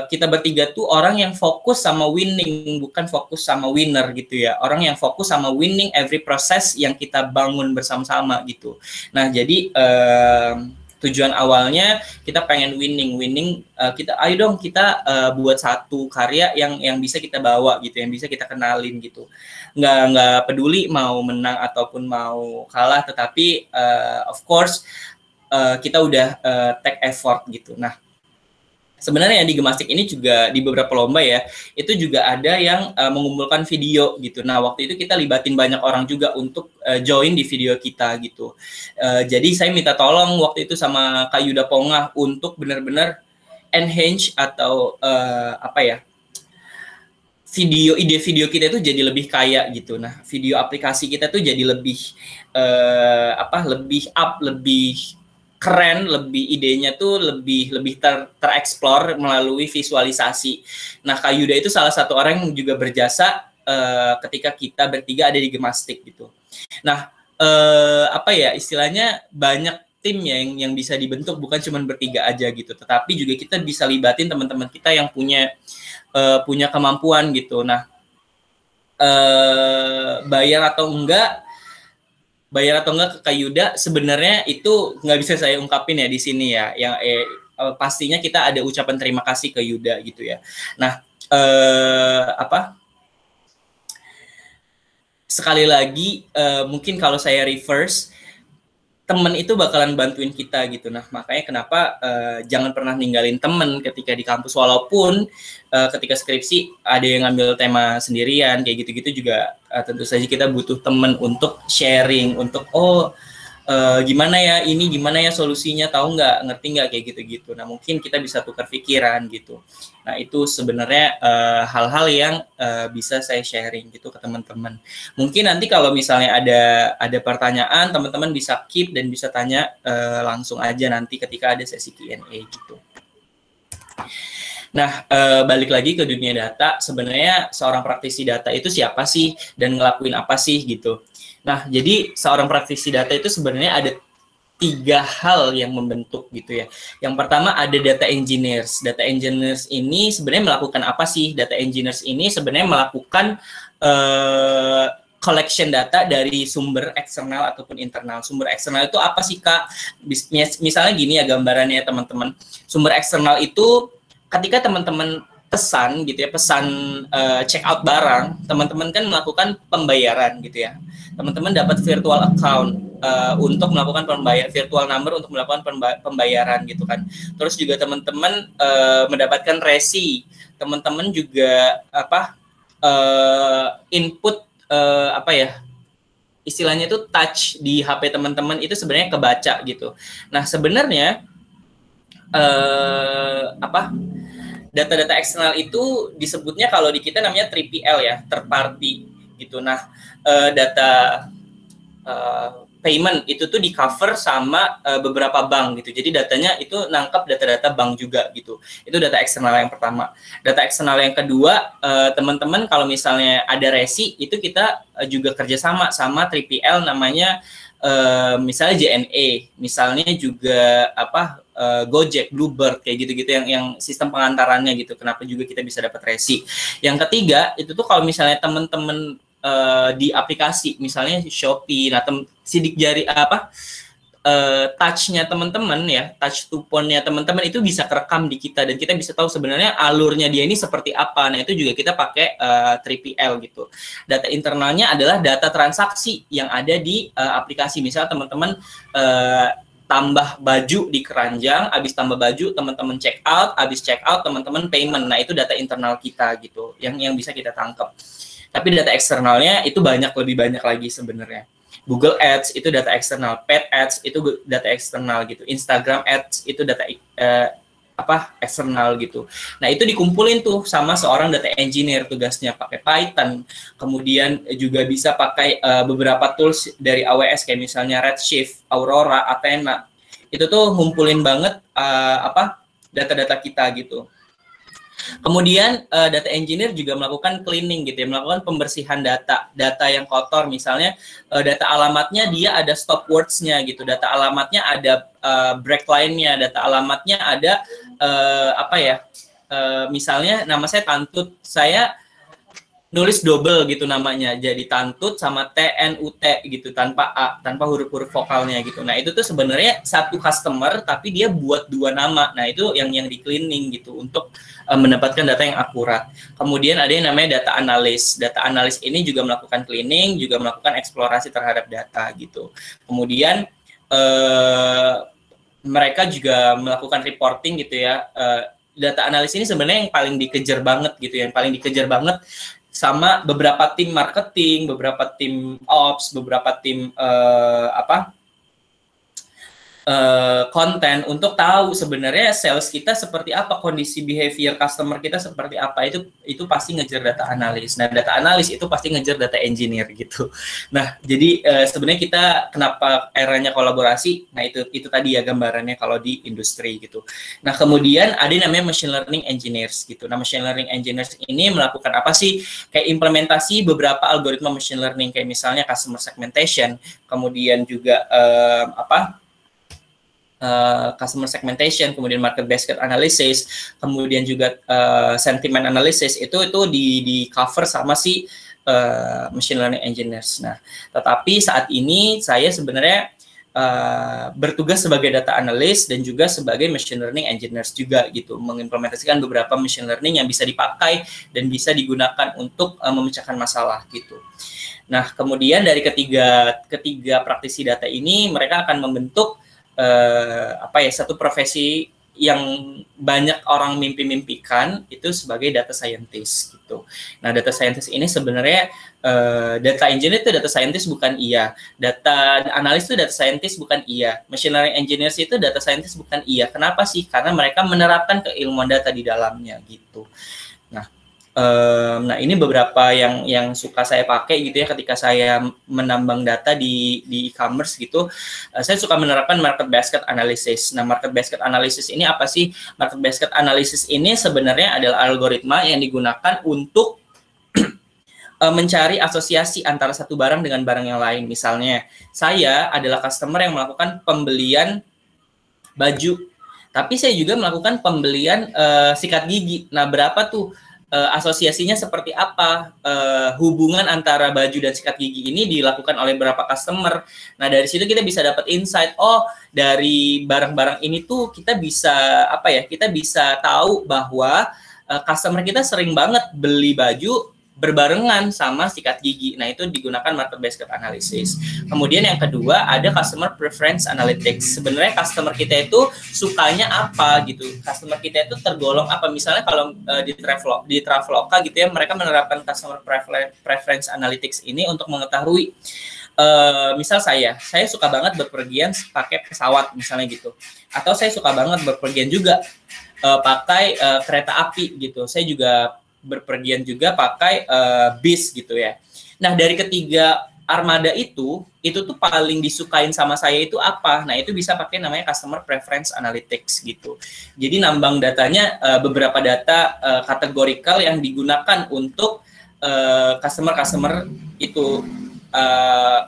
kita bertiga tuh orang yang fokus sama winning, bukan fokus sama winner gitu ya. Orang yang fokus sama winning every proses yang kita bangun bersama-sama gitu. Nah, jadi tujuan awalnya kita pengen winning, kita ayo dong kita buat satu karya yang bisa kita bawa gitu, yang bisa kita kenalin gitu. Nggak peduli mau menang ataupun mau kalah, tetapi of course kita udah take effort gitu. Nah, sebenarnya di Gemastik ini juga di beberapa lomba ya, itu juga ada yang mengumpulkan video gitu. Nah, waktu itu kita libatin banyak orang juga untuk join di video kita gitu. Jadi saya minta tolong waktu itu sama Kak Yuda Pongah untuk benar-benar enhance atau ide video kita itu jadi lebih kaya gitu. Nah, video aplikasi kita tuh jadi lebih lebih keren, lebih idenya tuh lebih tereksplor melalui visualisasi. Nah, Kak Yuda itu salah satu orang yang juga berjasa ketika kita bertiga ada di Gemastik gitu. Nah, istilahnya banyak tim yang bisa dibentuk, bukan cuma bertiga aja gitu, tetapi juga kita bisa libatin teman-teman kita yang punya kemampuan gitu. Nah, bayar atau enggak ke Kak Yuda sebenarnya itu nggak bisa saya ungkapin ya di sini ya. Yang pastinya kita ada ucapan terima kasih ke Yuda gitu ya. Nah, sekali lagi mungkin kalau saya reverse, temen itu bakalan bantuin kita gitu. Nah, makanya kenapa jangan pernah ninggalin temen ketika di kampus, walaupun ketika skripsi ada yang ngambil tema sendirian kayak gitu-gitu juga tentu saja kita butuh temen untuk sharing, untuk gimana ya solusinya, tahu nggak, ngerti nggak, kayak gitu-gitu. Nah, mungkin kita bisa tukar pikiran gitu. Nah, itu sebenarnya hal-hal yang bisa saya sharing gitu ke teman-teman. Mungkin nanti kalau misalnya ada pertanyaan, teman-teman bisa keep dan bisa tanya langsung aja nanti ketika ada sesi Q&A gitu. Nah, balik lagi ke dunia data, sebenarnya seorang praktisi data itu siapa sih dan ngelakuin apa sih gitu. Nah, jadi seorang praktisi data itu sebenarnya ada tiga hal yang membentuk gitu ya. Yang pertama ada data engineers. Data engineers ini sebenarnya melakukan apa sih? Data engineers ini sebenarnya melakukan collection data dari sumber eksternal ataupun internal. Sumber eksternal itu apa sih, Kak? Misalnya gini ya gambarannya teman-teman. Sumber eksternal itu ketika teman-teman pesan gitu ya, pesan check out barang, teman-teman kan melakukan pembayaran gitu ya. Teman-teman dapat virtual account untuk melakukan virtual number untuk melakukan pembayaran gitu kan. Terus juga teman-teman mendapatkan resi. Teman-teman juga input apa ya? Istilahnya itu touch di HP teman-teman itu sebenarnya kebaca gitu. Nah, sebenarnya data-data eksternal itu disebutnya kalau di kita namanya 3PL ya, third party gitu. Nah, data payment itu tuh di cover sama beberapa bank gitu. Jadi datanya itu nangkap data-data bank juga gitu. Itu data eksternal yang pertama. Data eksternal yang kedua, teman-teman kalau misalnya ada resi itu kita juga kerjasama sama 3PL namanya misalnya JNE, misalnya juga Gojek, Bluebird kayak gitu-gitu yang sistem pengantarannya gitu. Kenapa juga kita bisa dapat resi. Yang ketiga itu tuh kalau misalnya teman-teman di aplikasi misalnya Shopee, nah sidik jari touch-nya teman-teman ya, touch to phone-nya teman-teman itu bisa kerekam di kita dan kita bisa tahu sebenarnya alurnya dia ini seperti apa. Nah, itu juga kita pakai 3PL gitu. Data internalnya adalah data transaksi yang ada di aplikasi. Misal teman-teman tambah baju di keranjang, habis tambah baju teman-teman check out, habis check out teman-teman payment. Nah, itu data internal kita gitu yang bisa kita tangkap. Tapi data eksternalnya itu lebih banyak lagi sebenarnya. Google Ads itu data eksternal, Paid Ads itu data eksternal gitu, Instagram Ads itu data eksternal gitu. Nah, itu dikumpulin tuh sama seorang data engineer, tugasnya pakai Python, kemudian juga bisa pakai beberapa tools dari AWS kayak misalnya Redshift, Aurora, Athena. Itu tuh ngumpulin banget data-data kita gitu. Kemudian data engineer juga melakukan cleaning gitu ya, melakukan pembersihan data yang kotor. Misalnya data alamatnya dia ada stop words-nya gitu, data alamatnya ada break line-nya, data alamatnya ada misalnya nama saya Tantut, saya nulis double gitu namanya, jadi Tantut sama TNUT gitu, tanpa A, tanpa huruf-huruf vokalnya gitu. Nah, itu tuh sebenarnya satu customer tapi dia buat dua nama. Nah, itu yang di cleaning gitu untuk mendapatkan data yang akurat. Kemudian ada yang namanya data analis. Data analis ini juga melakukan cleaning, juga melakukan eksplorasi terhadap data gitu. Kemudian mereka juga melakukan reporting gitu ya. Data analis ini sebenarnya yang paling dikejar banget gitu, yang paling dikejar banget sama beberapa tim marketing, beberapa tim ops, beberapa tim konten untuk tahu sebenarnya sales kita seperti apa, kondisi behavior customer kita seperti apa. Itu pasti ngejar data analis. Nah, data analis itu pasti ngejar data engineer gitu. Nah, jadi sebenarnya kita kenapa eranya kolaborasi? Nah, itu tadi ya gambarannya kalau di industri gitu. Nah, kemudian ada yang namanya machine learning engineers gitu. Nah, machine learning engineers ini melakukan apa sih? Kayak implementasi beberapa algoritma machine learning kayak misalnya customer segmentation, kemudian juga customer segmentation, kemudian market basket analysis, kemudian juga sentiment analysis, itu di cover sama si machine learning engineers. Nah, tetapi saat ini saya sebenarnya bertugas sebagai data analyst dan juga sebagai machine learning engineers juga gitu, mengimplementasikan beberapa machine learning yang bisa dipakai dan bisa digunakan untuk memecahkan masalah gitu. Nah, kemudian dari ketiga praktisi data ini mereka akan membentuk satu profesi yang banyak orang mimpi-mimpikan, itu sebagai data scientist gitu. Nah, data scientist ini sebenarnya data engineer itu data scientist bukan iya, data analis itu data scientist bukan iya, machine learning engineers itu data scientist bukan iya. Kenapa sih? Karena mereka menerapkan keilmuan data di dalamnya gitu. Nah, ini beberapa yang suka saya pakai gitu ya ketika saya menambang data di e-commerce gitu. Saya suka menerapkan market basket analysis. Nah, market basket analysis ini apa sih? Market basket analysis ini sebenarnya adalah algoritma yang digunakan untuk mencari asosiasi antara satu barang dengan barang yang lain. Misalnya, saya adalah customer yang melakukan pembelian baju, tapi saya juga melakukan pembelian sikat gigi. Nah, berapa tuh asosiasinya seperti apa? Hubungan antara baju dan sikat gigi ini dilakukan oleh berapa customer. Nah, dari situ kita bisa dapat insight, oh, dari barang-barang ini tuh kita bisa kita bisa tahu bahwa customer kita sering banget beli baju berbarengan sama sikat gigi. Nah, itu digunakan market basket analysis. Kemudian yang kedua ada customer preference analytics. Sebenarnya customer kita itu sukanya apa gitu. Customer kita itu tergolong apa? Misalnya kalau di Traveloka gitu ya, mereka menerapkan customer preference analytics ini untuk mengetahui misal saya suka banget berpergian pakai pesawat misalnya gitu. Atau saya suka banget berpergian juga pakai kereta api gitu. Saya juga berpergian juga pakai bis gitu ya. Nah, dari ketiga armada itu tuh paling disukain sama saya itu apa? Nah, itu bisa pakai namanya customer preference analytics gitu. Jadi nambang datanya beberapa data kategorikal yang digunakan untuk customer itu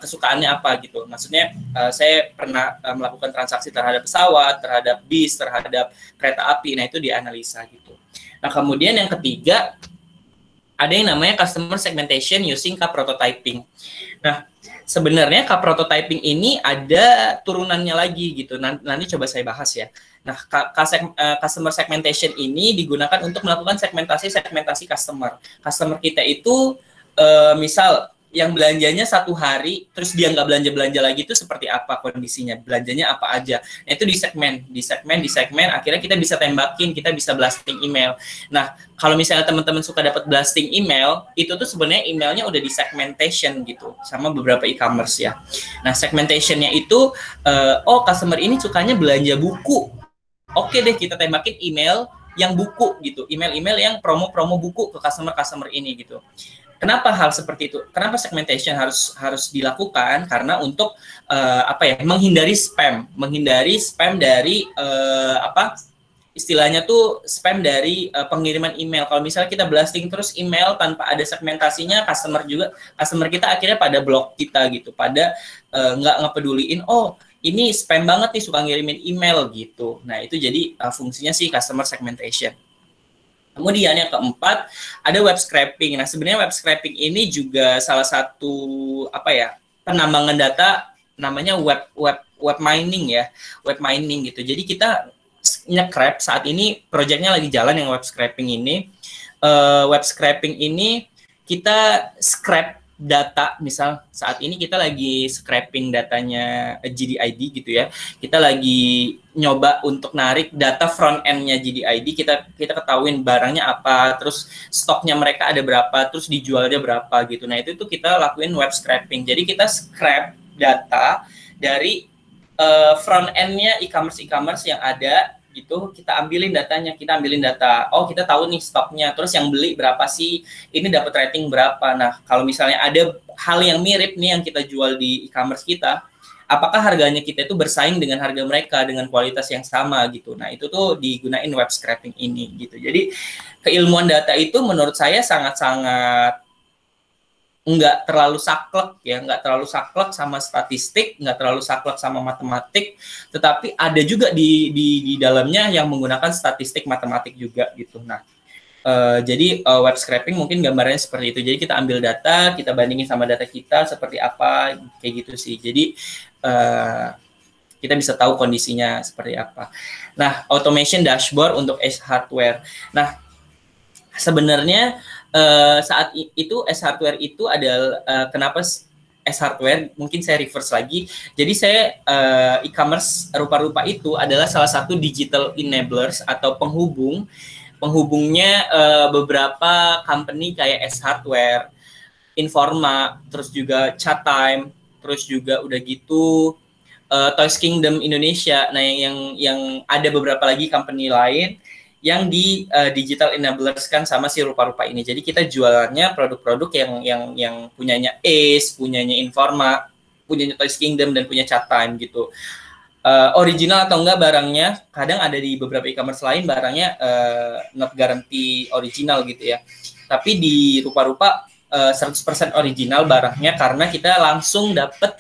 kesukaannya apa gitu. Maksudnya saya pernah melakukan transaksi terhadap pesawat, terhadap bis, terhadap kereta api. Nah, itu dianalisa gitu. Nah, kemudian yang ketiga, ada yang namanya customer segmentation using K-prototyping. Nah, sebenarnya K-prototyping ini ada turunannya lagi gitu. Nanti coba saya bahas ya. Nah, customer segmentation ini digunakan untuk melakukan segmentasi customer. Customer kita itu misal yang belanjanya satu hari, terus dia nggak belanja lagi, itu seperti apa kondisinya, belanjanya apa aja. Nah, itu di segmen, akhirnya kita bisa tembakin, kita bisa blasting email. Nah, kalau misalnya teman-teman suka dapat blasting email, itu tuh sebenarnya emailnya udah di segmentation gitu, sama beberapa e-commerce ya. Nah, segmentationnya itu, customer ini sukanya belanja buku. Oke deh, kita tembakin email yang buku gitu, email-email yang promo-promo buku ke customer ini gitu. Kenapa hal seperti itu? Kenapa segmentation harus dilakukan? Karena untuk menghindari spam dari istilahnya tuh spam dari pengiriman email. Kalau misalnya kita blasting terus email tanpa ada segmentasinya, customer kita akhirnya pada blok kita gitu, pada nggak ngepeduliin, oh ini spam banget nih, suka ngirimin email gitu. Nah, itu jadi fungsinya sih customer segmentation. Kemudian yang keempat ada web scraping. Nah, sebenarnya web scraping ini juga salah satu penambangan data, namanya web mining ya, web mining gitu. Jadi kita nge-scrap, saat ini proyeknya lagi jalan yang web scraping ini. Web scraping ini kita scrap data, misal saat ini kita lagi scraping datanya GDID gitu ya. Kita lagi nyoba untuk narik data front end-nya GDID, kita ketahuin barangnya apa, terus stoknya mereka ada berapa, terus dijualnya berapa gitu. Nah, itu tuh kita lakuin web scraping. Jadi kita scrap data dari front end-nya e-commerce yang ada gitu, kita ambilin data. Oh, kita tahu nih stoknya, terus yang beli berapa sih, ini dapat rating berapa. Nah, kalau misalnya ada hal yang mirip nih yang kita jual di e-commerce kita, apakah harganya kita itu bersaing dengan harga mereka dengan kualitas yang sama gitu. Nah, itu tuh digunain web scraping ini gitu. Jadi keilmuan data itu menurut saya sangat-sangat nggak terlalu saklek sama statistik, nggak terlalu saklek sama matematik, tetapi ada juga di dalamnya yang menggunakan statistik matematik juga gitu. Nah, jadi web scraping mungkin gambarnya seperti itu. Jadi kita ambil data, kita bandingin sama data kita seperti apa, kayak gitu sih. Jadi kita bisa tahu kondisinya seperti apa. Nah, automation dashboard untuk S-hardware. Nah, sebenarnya saat itu S-hardware itu adalah kenapa S-hardware, mungkin saya reverse lagi. Jadi saya e-commerce rupa-rupa itu adalah salah satu digital enablers atau penghubungnya beberapa company kayak S-hardware, Informa, terus juga Chatime, terus juga udah gitu Toys Kingdom Indonesia. Nah, yang ada beberapa lagi company lain yang di digital enablers kan sama si rupa-rupa ini. Jadi kita jualannya produk-produk yang punyanya Ace, punyanya Informa, punyanya Toys Kingdom, dan punya Chatime gitu. Original atau enggak barangnya, kadang ada di beberapa e-commerce lain barangnya not guarantee original gitu ya. Tapi di rupa-rupa 100% original barangnya karena kita langsung dapat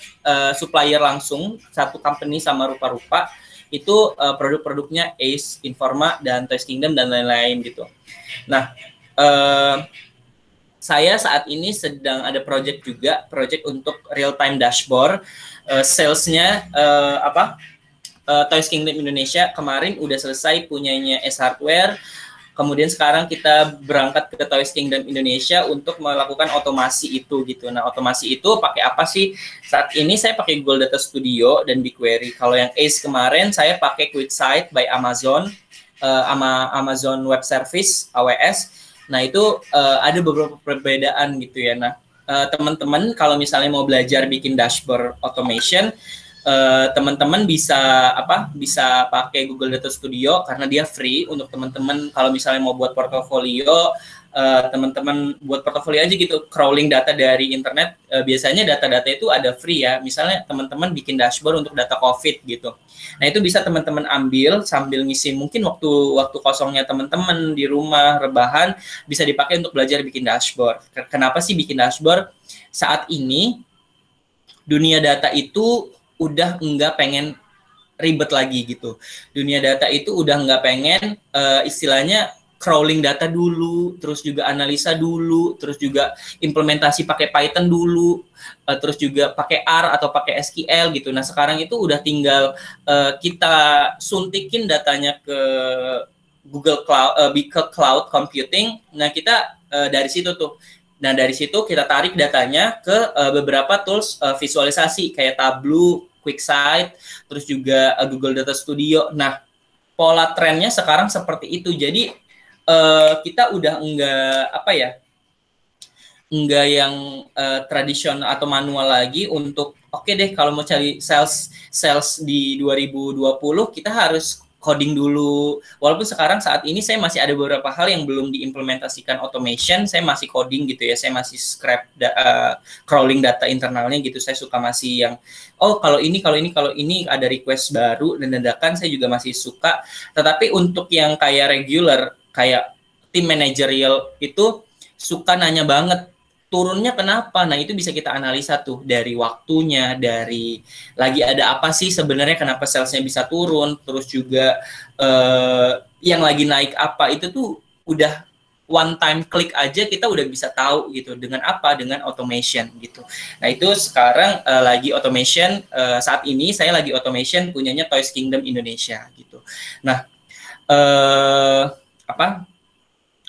supplier langsung, satu company sama Rupa-Rupa itu produk-produknya Ace, Informa, dan Toys Kingdom dan lain-lain gitu. Nah, saya saat ini sedang ada project untuk real time dashboard. Salesnya Toys Kingdom Indonesia kemarin udah selesai punyanya S Hardware. Kemudian sekarang kita berangkat ke Toys Kingdom Indonesia untuk melakukan otomasi itu gitu. Nah, otomasi itu pakai apa sih? Saat ini saya pakai Google Data Studio dan BigQuery. Kalau yang Ace kemarin saya pakai QuickSight by Amazon, Amazon Web Service (AWS). Nah, itu ada beberapa perbedaan gitu ya. Nah, teman-teman kalau misalnya mau belajar bikin dashboard automation, teman-teman bisa pakai Google Data Studio karena dia free untuk teman-teman. Kalau misalnya mau buat portofolio, teman-teman buat portofolio aja gitu, crawling data dari internet. Biasanya data-data itu ada free ya. Misalnya teman-teman bikin dashboard untuk data COVID gitu. Nah, itu bisa teman-teman ambil sambil ngisi mungkin waktu kosongnya teman-teman di rumah rebahan, bisa dipakai untuk belajar bikin dashboard. Kenapa sih bikin dashboard? Saat ini dunia data itu udah nggak pengen ribet lagi gitu. Dunia data itu udah nggak pengen istilahnya crawling data dulu, terus juga analisa dulu, terus juga implementasi pakai Python dulu, terus juga pakai R atau pakai SQL gitu. Nah, sekarang itu udah tinggal kita suntikin datanya ke Google Cloud, ke cloud computing. Nah, kita dari situ tuh. Nah, dari situ kita tarik datanya ke beberapa tools visualisasi kayak Tableau, QuickSight, terus juga Google Data Studio. Nah, pola trennya sekarang seperti itu. Jadi kita udah enggak yang tradisional atau manual lagi untuk oke deh kalau mau cari sales di 2020 kita harus coding dulu. Walaupun sekarang saat ini saya masih ada beberapa hal yang belum diimplementasikan automation, saya masih coding gitu ya, saya masih crawling data internalnya gitu. Saya suka masih yang kalau ini ada request baru dan dadakan saya juga masih suka. Tetapi untuk yang kayak regular, kayak tim managerial itu suka nanya banget turunnya kenapa? Nah, itu bisa kita analisa tuh dari waktunya, dari lagi ada apa sih sebenarnya kenapa salesnya bisa turun, terus juga yang lagi naik apa, itu tuh udah one time klik aja kita udah bisa tahu gitu. Dengan apa? Dengan automation gitu. Nah, itu sekarang lagi automation, saat ini saya lagi automation punyanya Toys Kingdom Indonesia gitu. Nah,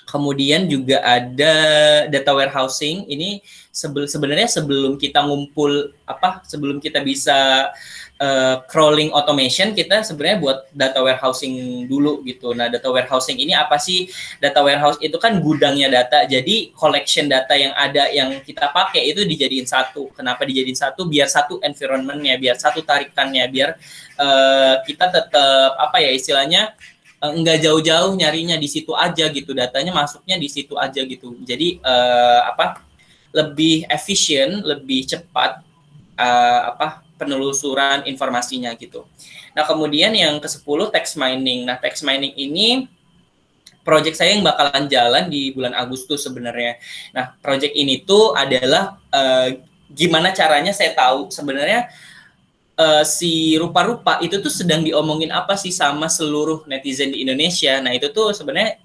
kemudian juga ada data warehousing. Ini sebenarnya sebelum kita sebelum kita bisa crawling automation, kita sebenarnya buat data warehousing dulu gitu. Nah, data warehousing ini apa sih? Data warehouse itu kan gudangnya data. Jadi collection data yang ada yang kita pakai itu dijadiin satu. Kenapa dijadiin satu? Biar satu environment-nya, biar satu tarikannya, biar kita tetap istilahnya nggak jauh-jauh nyarinya di situ aja gitu, datanya masuknya di situ aja gitu. Jadi lebih efisien, lebih cepat penelusuran informasinya gitu. Nah, kemudian yang ke-10 text mining. Nah, text mining ini project saya yang bakalan jalan di bulan Agustus sebenarnya. Nah, project ini tuh adalah gimana caranya saya tahu sebenarnya si Rupa-Rupa itu tuh sedang diomongin apa sih sama seluruh netizen di Indonesia. Nah, itu tuh sebenarnya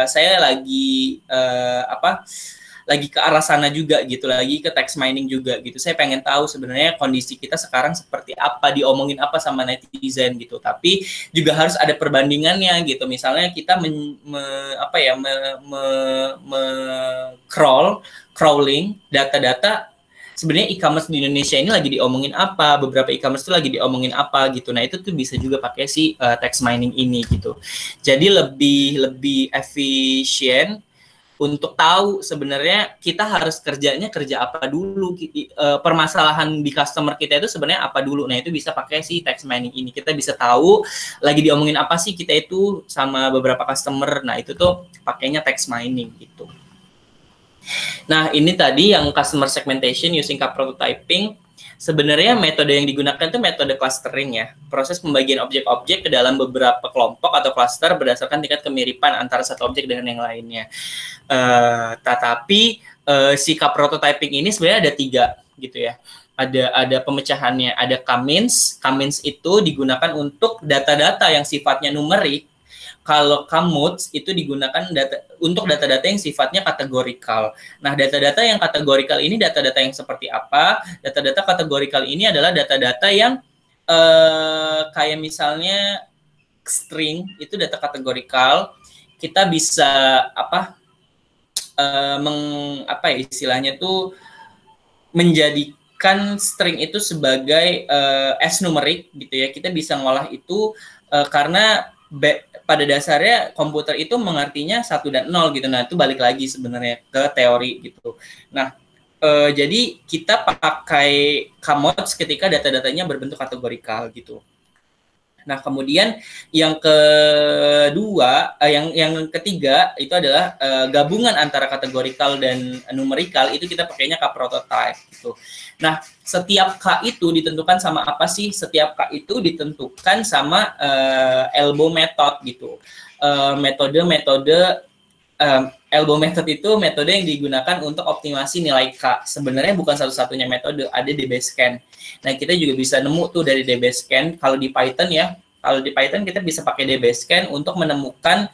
saya lagi lagi ke arah sana juga gitu, lagi ke text mining juga gitu. Saya pengen tahu sebenarnya kondisi kita sekarang seperti apa, diomongin apa sama netizen gitu. Tapi juga harus ada perbandingannya gitu. Misalnya kita crawling data-data. Sebenarnya e-commerce di Indonesia ini lagi diomongin apa, beberapa e-commerce itu lagi diomongin apa gitu. Nah, itu tuh bisa juga pakai si text mining ini gitu. Jadi lebih efisien untuk tahu sebenarnya kita harus kerja apa dulu, permasalahan di customer kita itu sebenarnya apa dulu. Nah, itu bisa pakai si text mining ini. Kita bisa tahu lagi diomongin apa sih kita itu sama beberapa customer. Nah, itu tuh pakainya text mining gitu. Nah, ini tadi yang customer segmentation using K prototyping. Sebenarnya metode yang digunakan itu metode clustering ya. Proses pembagian objek-objek ke dalam beberapa kelompok atau cluster berdasarkan tingkat kemiripan antara satu objek dengan yang lainnya. Tetapi sikap prototyping ini sebenarnya ada 3 gitu ya. Ada pemecahannya, ada K-means. K-means itu digunakan untuk data-data yang sifatnya numerik. Kalau K-moods itu digunakan untuk data-data yang sifatnya kategorikal. Nah, data-data yang kategorikal ini data-data yang seperti apa? Data-data kategorikal ini adalah data-data yang kayak misalnya string, itu data kategorikal. Kita bisa istilahnya tuh menjadikan string itu sebagai as numerik gitu ya. Kita bisa ngolah itu karena pada dasarnya komputer itu mengertinya 1 dan 0 gitu. Nah, itu balik lagi sebenarnya ke teori gitu. Nah, jadi kita pakai K-moods ketika data-datanya berbentuk kategorikal gitu. Nah, kemudian yang ketiga itu adalah gabungan antara kategorikal dan numerikal, itu kita pakainya K-prototype gitu. Nah, setiap K itu ditentukan sama apa sih? Setiap K itu ditentukan sama elbow method gitu. Elbow method itu metode yang digunakan untuk optimasi nilai K. Sebenarnya bukan satu-satunya metode, ada DBSCAN. Nah, kita juga bisa nemu tuh dari DBSCAN. Kalau di Python kita bisa pakai DBSCAN untuk menemukan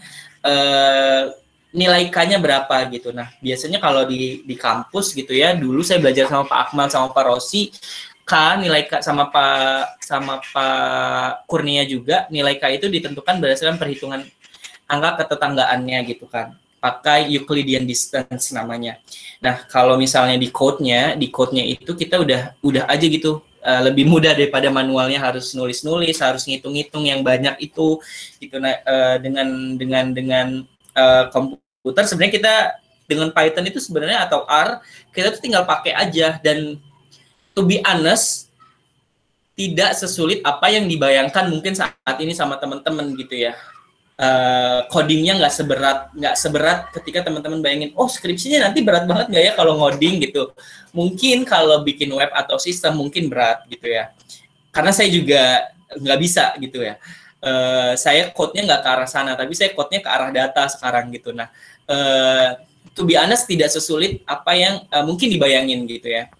nilai K-nya berapa gitu. Nah, biasanya kalau di kampus gitu ya, dulu saya belajar sama Pak Akmal sama Pak Rossi, nilai K sama Pak Kurnia juga, nilai K itu ditentukan berdasarkan perhitungan angka ketetanggaannya gitu kan. Pakai Euclidean distance namanya. Nah, kalau misalnya di code-nya itu kita udah aja gitu, lebih mudah daripada manualnya harus nulis-nulis, harus ngitung-ngitung yang banyak itu gitu. Nah, dengan komputer sebenarnya kita dengan Python itu sebenarnya atau R, kita tuh tinggal pakai aja, dan to be honest tidak sesulit apa yang dibayangkan mungkin saat ini sama teman-teman gitu ya. Codingnya nggak seberat ketika teman-teman bayangin, oh skripsinya nanti berat banget nggak ya kalau ngoding gitu. Mungkin kalau bikin web atau sistem mungkin berat gitu ya, karena saya juga nggak bisa gitu ya. Saya code-nya nggak ke arah sana, tapi saya code-nya ke arah data sekarang gitu. Nah, to be honest tidak sesulit apa yang mungkin dibayangin gitu ya.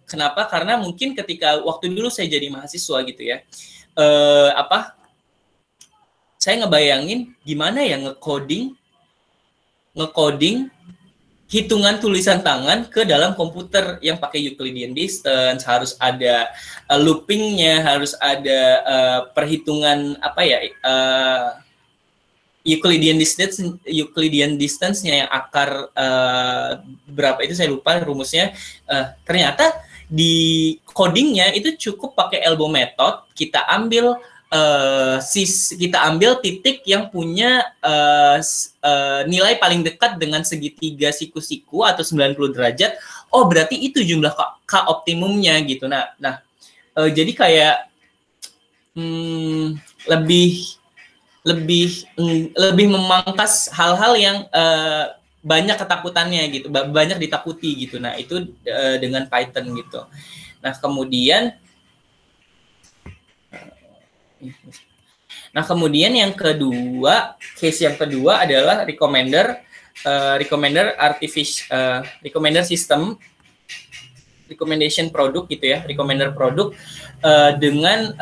Kenapa? Karena mungkin ketika waktu dulu saya jadi mahasiswa gitu ya, saya ngebayangin gimana ya ngecoding hitungan tulisan tangan ke dalam komputer yang pakai Euclidean distance, harus ada loopingnya, harus ada perhitungan Euclidean distance-nya yang akar berapa itu saya lupa rumusnya. Ternyata di codingnya itu cukup pakai elbow method, kita ambil titik yang punya nilai paling dekat dengan segitiga siku-siku atau 90 derajat. Oh, berarti itu jumlah K optimumnya gitu. Nah, jadi kayak lebih memangkas hal-hal yang banyak ketakutannya gitu, banyak ditakuti gitu. Nah, itu dengan Python gitu. Nah, kemudian case yang kedua adalah recommender system, recommendation product gitu ya, recommender product dengan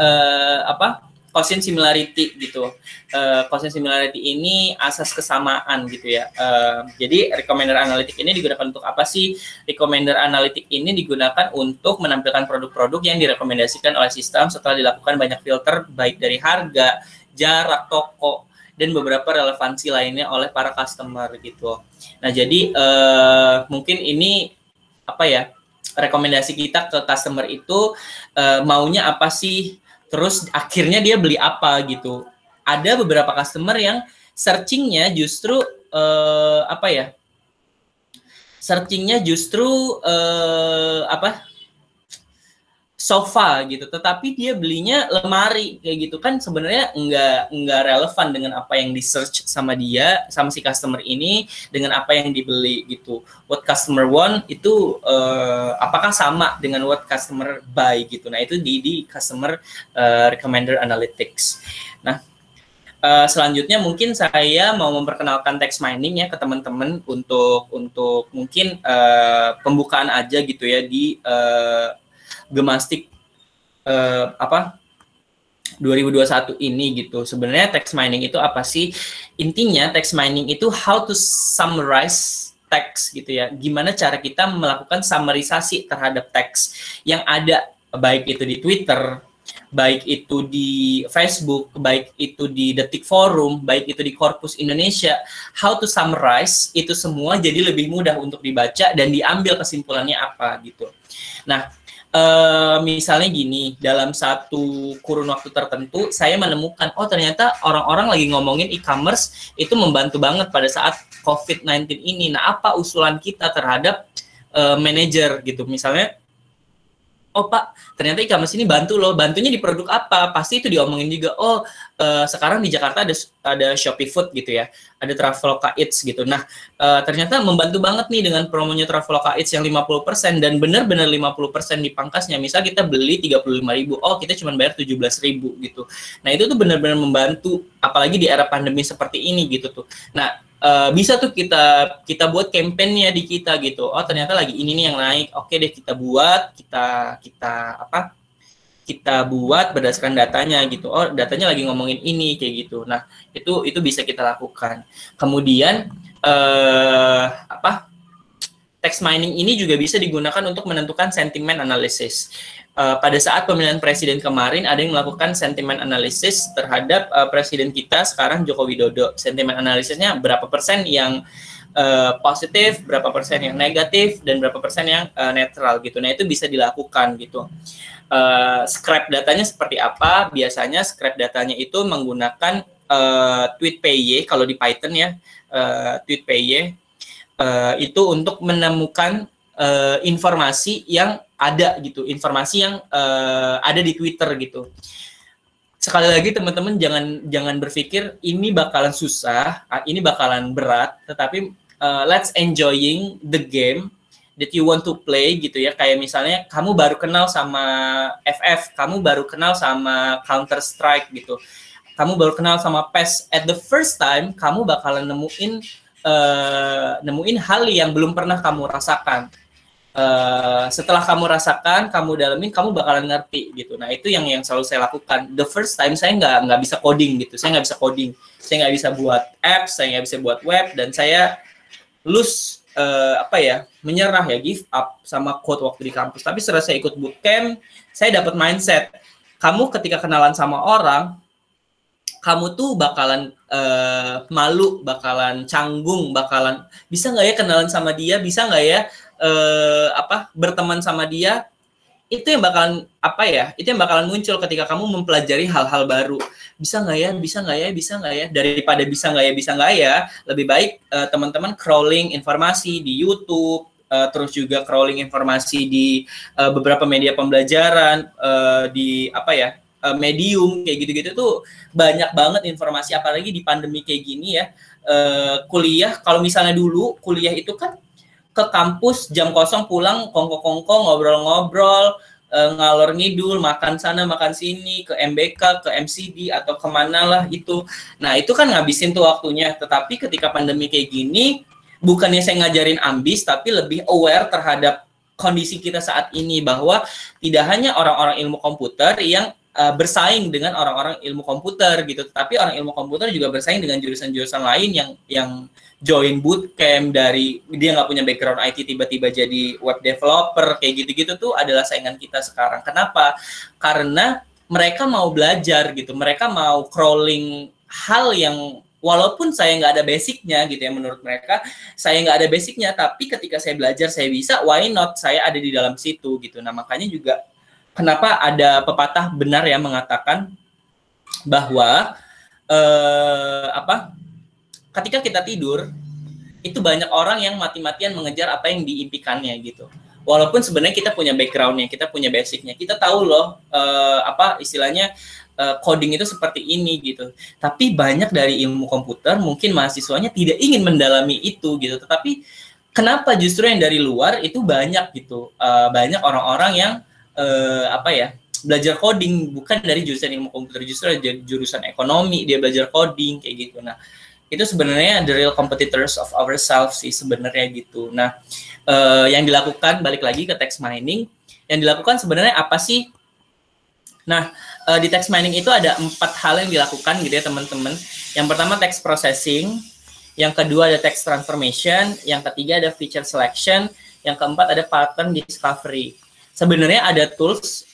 Quotient similarity gitu. Quotient similarity ini asas kesamaan gitu ya. Jadi recommender analytic ini digunakan untuk apa sih? Recommender analytic ini digunakan untuk menampilkan produk-produk yang direkomendasikan oleh sistem setelah dilakukan banyak filter baik dari harga, jarak, toko, dan beberapa relevansi lainnya oleh para customer gitu. Nah, jadi mungkin ini rekomendasi kita ke customer itu maunya apa sih? Terus akhirnya dia beli apa gitu. Ada beberapa customer yang searchingnya justru sofa gitu, tetapi dia belinya lemari kayak gitu kan, sebenarnya nggak relevan dengan apa yang di search sama dia, sama si customer ini, dengan apa yang dibeli gitu. What customer want itu apakah sama dengan what customer buy gitu. Nah, itu di customer recommender analytics. Nah, Selanjutnya mungkin saya mau memperkenalkan text mining ya ke teman-teman untuk mungkin pembukaan aja gitu ya di Gemastik 2021 ini gitu. Sebenarnya text mining itu apa sih? Intinya text mining itu how to summarize text gitu ya. Gimana cara kita melakukan summarisasi terhadap teks yang ada, baik itu di Twitter, baik itu di Facebook, baik itu di Detik Forum, baik itu di Corpus Indonesia. How to summarize itu semua jadi lebih mudah untuk dibaca dan diambil kesimpulannya apa gitu. Nah, misalnya gini, dalam satu kurun waktu tertentu saya menemukan, oh ternyata orang-orang lagi ngomongin e-commerce itu membantu banget pada saat COVID-19 ini. Nah, apa usulan kita terhadap manajer gitu? Misalnya, oh Pak, ternyata e-commerce ini bantu loh. Bantunya di produk apa? Pasti itu diomongin juga. Oh, sekarang di Jakarta ada Shopee Food gitu ya. Ada Traveloka Eats gitu. Nah, ternyata membantu banget nih dengan promonya Traveloka Eats yang 50% dan benar-benar 50% dipangkasnya. Misal kita beli 35.000, oh kita cuma bayar 17.000 gitu. Nah, itu tuh benar-benar membantu, apalagi di era pandemi seperti ini gitu tuh. Nah, bisa tuh kita buat campaign-nya di kita gitu. Oh ternyata lagi ini nih yang naik. Oke deh kita buat, kita buat berdasarkan datanya gitu. Oh datanya lagi ngomongin ini kayak gitu. Nah itu bisa kita lakukan. Kemudian text mining ini juga bisa digunakan untuk menentukan sentimen analisis. Pada saat pemilihan presiden kemarin ada yang melakukan sentimen analisis terhadap presiden kita sekarang Joko Widodo. Sentimen analisisnya berapa persen yang positif, berapa persen yang negatif, dan berapa persen yang netral gitu. Nah itu bisa dilakukan gitu. Scrap datanya seperti apa? Biasanya scrap datanya itu menggunakan TweetPy kalau di Python ya, TweetPy itu untuk menemukan informasi yang ada gitu, informasi yang ada di Twitter gitu. Sekali lagi teman-teman jangan berpikir ini bakalan susah, ini bakalan berat, tetapi let's enjoying the game that you want to play gitu ya. Kayak misalnya kamu baru kenal sama FF, kamu baru kenal sama Counter Strike gitu. Kamu baru kenal sama PES, at the first time kamu bakalan nemuin hal yang belum pernah kamu rasakan. Setelah kamu rasakan, kamu dalamin, kamu bakalan ngerti gitu. Nah itu yang selalu saya lakukan. The first time saya nggak bisa coding gitu, saya nggak bisa coding, saya nggak bisa buat apps, saya nggak bisa buat web, dan saya menyerah ya, give up sama code waktu di kampus. Tapi setelah saya ikut bootcamp, saya dapat mindset. Kamu ketika kenalan sama orang, kamu tuh bakalan malu, bakalan canggung, bakalan bisa nggak ya kenalan sama dia, bisa nggak ya berteman sama dia. Itu yang bakalan itu yang bakalan muncul ketika kamu mempelajari hal-hal baru. Bisa nggak ya, daripada bisa nggak ya, lebih baik teman-teman crawling informasi di YouTube, terus juga crawling informasi di beberapa media pembelajaran, di Medium kayak gitu-gitu tuh banyak banget informasi, apalagi di pandemi kayak gini ya. Kuliah, kalau misalnya dulu kuliah itu kan ke kampus jam kosong, pulang kongko-kongko, ngobrol-ngobrol, ngalor ngidul, makan sana makan sini, ke MBK, ke MCD atau kemana lah itu. Nah itu kan ngabisin tuh waktunya. Tetapi ketika pandemi kayak gini, bukannya saya ngajarin ambis, tapi lebih aware terhadap kondisi kita saat ini, bahwa tidak hanya orang-orang ilmu komputer yang bersaing dengan orang-orang ilmu komputer gitu, tapi orang ilmu komputer juga bersaing dengan jurusan-jurusan lain yang join bootcamp, dari dia nggak punya background IT tiba-tiba jadi web developer kayak gitu-gitu tuh adalah saingan kita sekarang. Kenapa? Karena mereka mau belajar gitu, mereka mau crawling hal yang walaupun saya nggak ada basicnya gitu ya, menurut mereka saya nggak ada basicnya, tapi ketika saya belajar saya bisa, why not, saya ada di dalam situ gitu. Nah makanya juga kenapa ada pepatah benar yang mengatakan bahwa ketika kita tidur itu banyak orang yang mati-matian mengejar apa yang diimpikannya gitu. Walaupun sebenarnya kita punya background-nya, kita punya basic-nya, kita tahu loh istilahnya coding itu seperti ini gitu. Tapi banyak dari ilmu komputer mungkin mahasiswanya tidak ingin mendalami itu gitu. Tetapi kenapa justru yang dari luar itu banyak gitu? Banyak orang-orang yang belajar coding, bukan dari jurusan ilmu komputer, justru dari jurusan ekonomi dia belajar coding kayak gitu. Nah, itu sebenarnya the real competitors of ourselves sih sebenarnya gitu. Nah, yang dilakukan, balik lagi ke text mining, yang dilakukan sebenarnya apa sih? Nah, di text mining itu ada 4 hal yang dilakukan gitu ya teman-teman. Yang pertama text processing, yang kedua ada text transformation, yang ketiga ada feature selection, yang keempat ada pattern discovery. Sebenarnya ada tools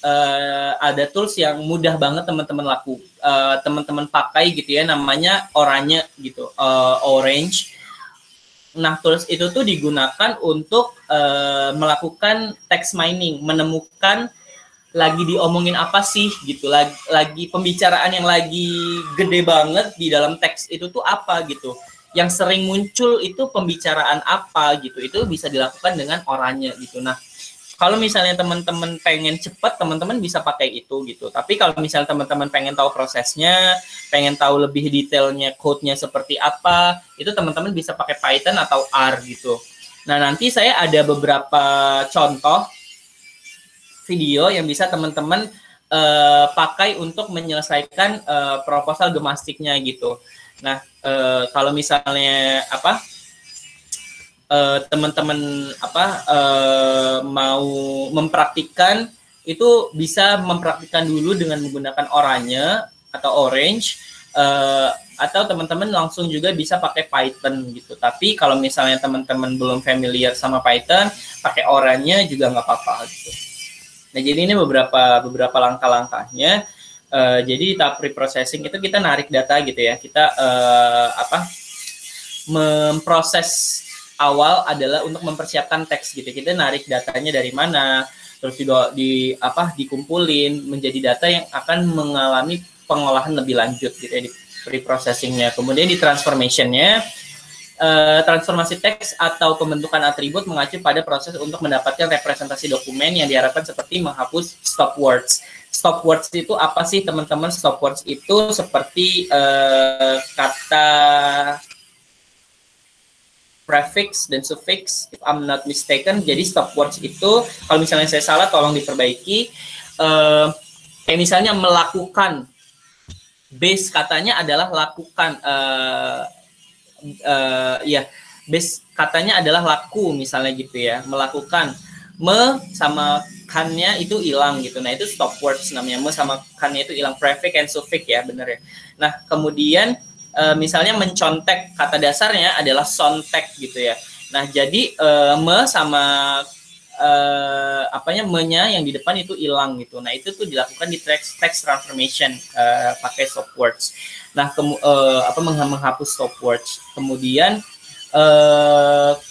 yang mudah banget teman-teman pakai gitu ya, namanya Oranye gitu, Orange. Nah, tools itu tuh digunakan untuk melakukan text mining, menemukan lagi diomongin apa sih gitu, lagi pembicaraan yang lagi gede banget di dalam teks itu tuh apa gitu. Yang sering muncul itu pembicaraan apa gitu, itu bisa dilakukan dengan Oranye gitu. Nah, kalau misalnya teman-teman pengen cepat, teman-teman bisa pakai itu gitu. Tapi kalau misalnya teman-teman pengen tahu prosesnya, pengen tahu lebih detailnya code-nya seperti apa, itu teman-teman bisa pakai Python atau R gitu. Nah, nanti saya ada beberapa contoh video yang bisa teman-teman pakai untuk menyelesaikan proposal gemastiknya gitu. Nah, kalau misalnya teman-teman mau mempraktikkan, itu bisa mempraktikkan dulu dengan menggunakan Oranye atau Orange, atau teman-teman langsung juga bisa pakai Python gitu. Tapi kalau misalnya teman-teman belum familiar sama Python, pakai Oranye juga nggak apa-apa gitu. Nah, jadi ini beberapa langkah-langkahnya. Jadi tahap pre-processing itu kita narik data gitu ya. Kita memproses awal adalah untuk mempersiapkan teks gitu. Kita narik datanya dari mana, terus juga dikumpulin menjadi data yang akan mengalami pengolahan lebih lanjut gitu ya di pre-processingnya. Kemudian di transformationnya, transformasi teks atau pembentukan atribut mengacu pada proses untuk mendapatkan representasi dokumen yang diharapkan seperti menghapus stop words. Stop words itu apa sih teman-teman? Stop words itu seperti kata prefix dan suffix, if I'm not mistaken. Jadi stop words itu, kalau misalnya saya salah tolong diperbaiki. Kayak misalnya melakukan, base katanya adalah lakukan, base katanya adalah laku misalnya gitu ya, melakukan. Me sama kannya itu hilang gitu. Nah, itu stop words namanya. Me sama kannya itu hilang, prefix and suffix ya, bener ya. Nah, kemudian misalnya mencontek, kata dasarnya adalah sontek gitu ya. Nah, jadi me sama me-nya yang di depan itu hilang gitu. Nah, itu tuh dilakukan di text transformation pakai stop words. Nah, menghapus stop words. Kemudian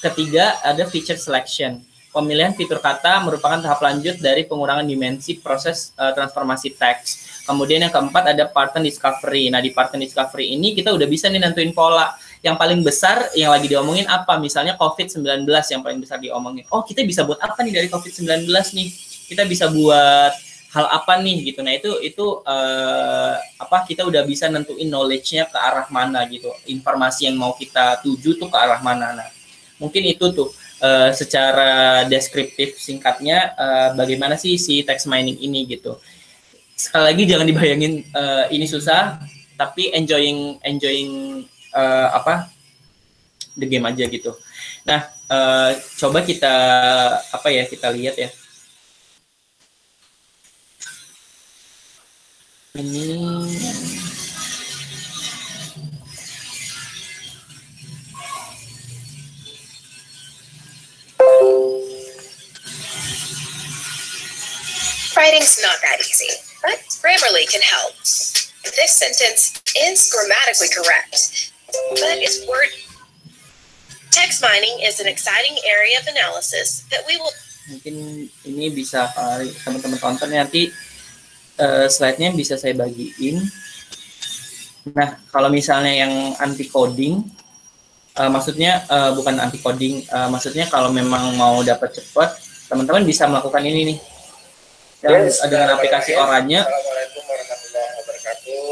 ketiga ada feature selection. Pemilihan fitur kata merupakan tahap lanjut dari pengurangan dimensi proses transformasi teks. Kemudian yang keempat ada pattern discovery. Nah, di pattern discovery ini kita udah bisa nih nentuin pola. Yang paling besar yang lagi diomongin apa? Misalnya COVID-19 yang paling besar diomongin. Oh, kita bisa buat apa nih dari COVID-19 nih? Kita bisa buat hal apa nih gitu. Nah, itu kita udah bisa nentuin knowledge-nya ke arah mana gitu. Informasi yang mau kita tuju tuh ke arah mana. Nah, mungkin itu tuh secara deskriptif singkatnya bagaimana sih si text mining ini gitu. Sekali lagi jangan dibayangin ini susah, tapi enjoying the game aja gitu. Nah, coba kita lihat ya. Ini Writing's not that easy, but Grammarly can help. This sentence is grammatically correct, but its word. Text mining is an exciting area of analysis that we will. Mungkin ini bisa teman-teman tonton nanti slide-nya bisa saya bagiin. Nah, kalau misalnya yang anti coding, maksudnya bukan anti coding, maksudnya kalau memang mau dapat cepat, teman-teman bisa melakukan ini nih. Dengan aplikasi Oranye. Assalamualaikum warahmatullahi wabarakatuh.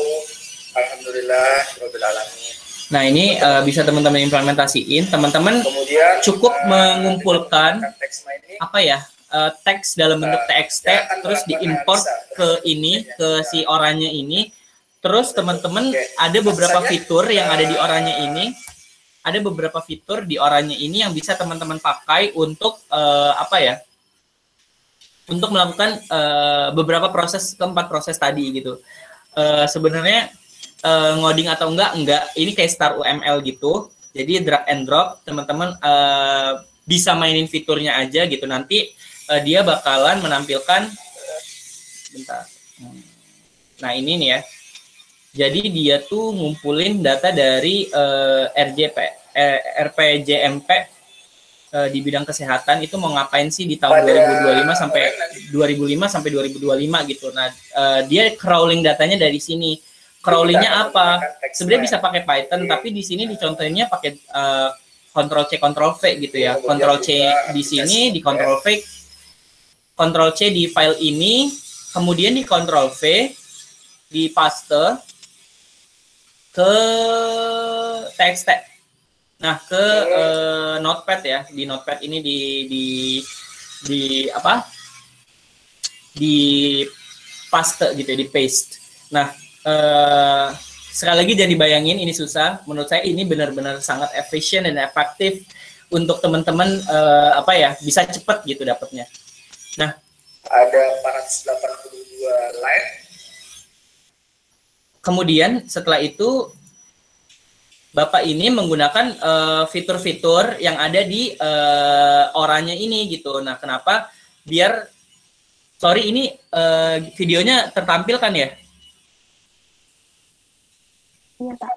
Alhamdulillahirabbil alamin. Nah, ini bisa teman-teman implementasiin. Teman-teman cukup mengumpulkan teks dalam bentuk TXT, terus diimport ke ke ini, ke si oranye ini. Terus teman-teman ada beberapa fitur yang ada di oranye ini. Ada beberapa fitur di oranye ini yang bisa teman-teman pakai untuk apa ya? Untuk melakukan beberapa proses, keempat proses tadi gitu. Sebenarnya ngoding atau enggak, ini kayak Star UML gitu. Jadi drag and drop, teman-teman bisa mainin fiturnya aja gitu. Nanti dia bakalan menampilkan, bentar. Nah ini nih ya. Jadi dia tuh ngumpulin data dari RPJMP di bidang kesehatan itu mau ngapain sih di tahun 2025 sampai 2025 gitu. Nah, dia crawling datanya dari sini. Crawlingnya apa? Sebenarnya bisa pakai Python, tapi di sini dicontohnya pakai Ctrl C Ctrl V gitu ya. Ctrl C di sini, di Ctrl V, Ctrl C di file ini, kemudian di Ctrl V, di paste ke TXT. Nah, ke Notepad ya. Di Notepad ini di apa? Di paste gitu ya, di paste. Nah, sekali lagi jangan dibayangin ini susah. Menurut saya ini benar-benar sangat efisien dan efektif untuk teman-teman apa ya, bisa cepat gitu dapatnya. Nah, ada 482 line. Kemudian setelah itu Bapak ini menggunakan fitur-fitur yang ada di oranye ini gitu. Nah, kenapa? Biar sorry ini videonya tertampilkan ya? Iya, Pak.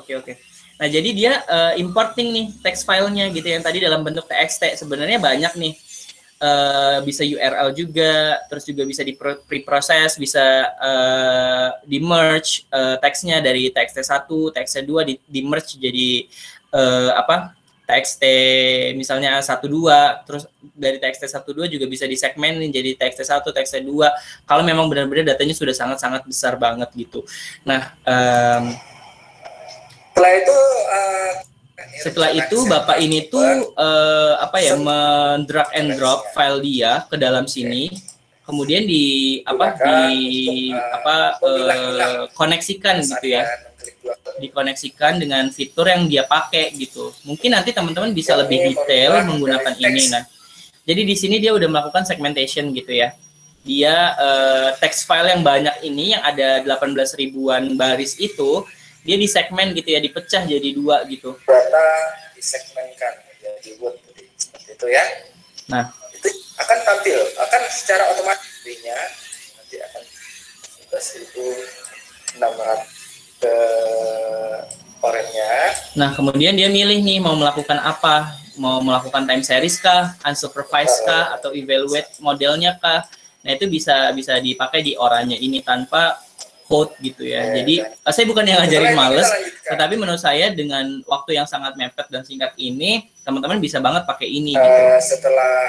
Oke. Nah, jadi dia importing nih text filenya gitu yang tadi dalam bentuk TXT. Sebenarnya banyak nih. Bisa URL juga, terus juga bisa di preproses, bisa di merge teksnya dari TXT1, TXT2 di merge jadi apa? TXT misalnya 1, 2, terus dari TXT 1, 2 juga bisa disegmenin jadi TXT 1, TXT 2 kalau memang benar-benar datanya sudah sangat-sangat besar banget gitu. Nah, setelah itu Bapak ini tuh apa ya, mendrag and drop file dia ke dalam sini, kemudian koneksikan gitu ya, dikoneksikan dengan fitur yang dia pakai gitu. Mungkin nanti teman-teman bisa lebih detail menggunakan ini. Nah, jadi di sini dia udah melakukan segmentation gitu ya. Dia text file yang banyak ini yang ada 18 ribuan baris itu dia disegmen gitu ya, dipecah jadi 2 gitu. Data disegmenkan jadi word seperti itu ya. Nah, itu akan tampil, akan secara otomatis nanti akan 11.600 ke oranye. Nah, kemudian dia milih nih mau melakukan apa? Mau melakukan time series kah, unsupervised kah, atau evaluate modelnya kah? Nah, itu bisa dipakai di oranye ini tanpa code gitu ya. Jadi saya bukan yang ngajarin males, tetapi menurut saya dengan waktu yang sangat mepet dan singkat ini, teman-teman bisa banget pakai ini gitu. Setelah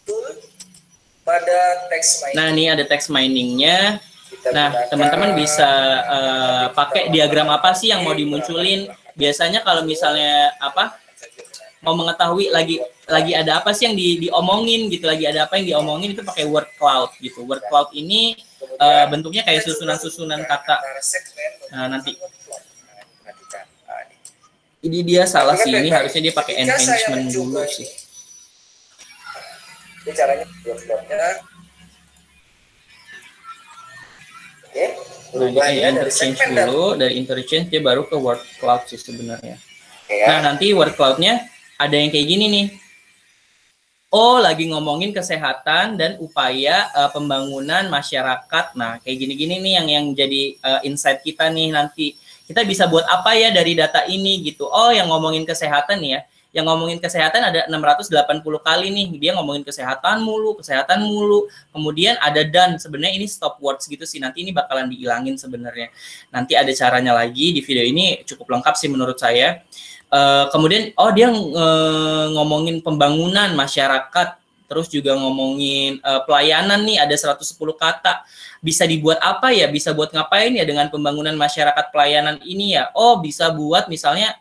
tool pada text mining. Nah, ini ada text miningnya. Nah, teman-teman bisa pakai diagram apa sih yang mau dimunculin. Biasanya kalau misalnya apa mau mengetahui lagi ada apa sih yang diomongin gitu, lagi ada apa yang diomongin, itu pakai word cloud gitu. Word cloud ini bentuknya kayak susunan-susunan kata. Nah, nanti ini dia salah sih, ini harusnya dia pakai enhancement dulu sih. Ini caranya word-cloudnya. Nah, ini interchange dulu, dari interchange dia baru ke word cloud sih sebenarnya. Nah, nanti word cloud-nya ada yang kayak gini nih. Oh, lagi ngomongin kesehatan dan upaya pembangunan masyarakat. Nah, kayak gini-gini nih yang jadi insight kita nih nanti. Kita bisa buat apa ya dari data ini gitu. Oh, yang ngomongin kesehatan nih ya. Yang ngomongin kesehatan ada 680 kali nih. Dia ngomongin kesehatan mulu. Kemudian ada dan, sebenarnya ini stop words gitu sih. Nanti ini bakalan dihilangin sebenarnya. Nanti ada caranya lagi di video ini, cukup lengkap sih menurut saya. Kemudian dia ngomongin pembangunan masyarakat, terus juga ngomongin pelayanan nih, ada 110 kata. Bisa dibuat apa ya? Bisa buat ngapain ya dengan pembangunan masyarakat pelayanan ini ya? Oh, bisa buat misalnya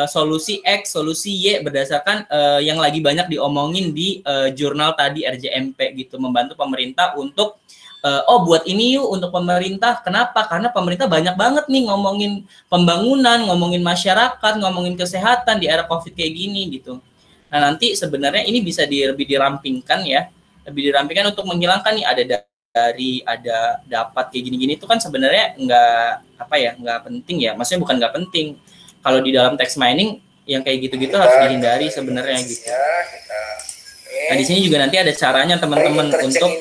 solusi X, solusi Y berdasarkan yang lagi banyak diomongin di jurnal tadi RJMP gitu, membantu pemerintah untuk oh buat ini yuk untuk pemerintah. Kenapa? Karena pemerintah banyak banget nih ngomongin pembangunan, ngomongin masyarakat, ngomongin kesehatan di era COVID kayak gini gitu. Nah nanti sebenarnya ini bisa lebih dirampingkan ya, lebih dirampingkan untuk menghilangkan nih ada dapat kayak gini-gini itu kan sebenarnya nggak penting ya, maksudnya bukan nggak penting. Kalau di dalam text mining yang kayak gitu-gitu harus dihindari sebenarnya gitu. Nah di sini juga nanti ada caranya teman-teman untuk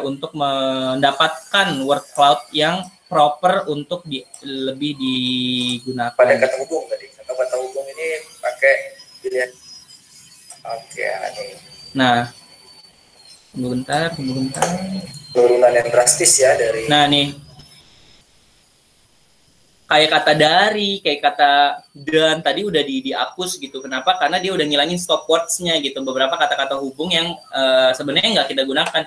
untuk mendapatkan word cloud yang proper untuk lebih digunakan. Pada kata hubung tadi, kata hubung ini pakai pilihan. Oke, ini. Nah, bentar. Penurunan yang drastis ya dari. Nah nih, kayak kata dari, kayak kata dan tadi udah dihapus gitu. Kenapa? Karena dia udah ngilangin stop words-nya gitu. Beberapa kata-kata hubung yang sebenarnya nggak kita gunakan.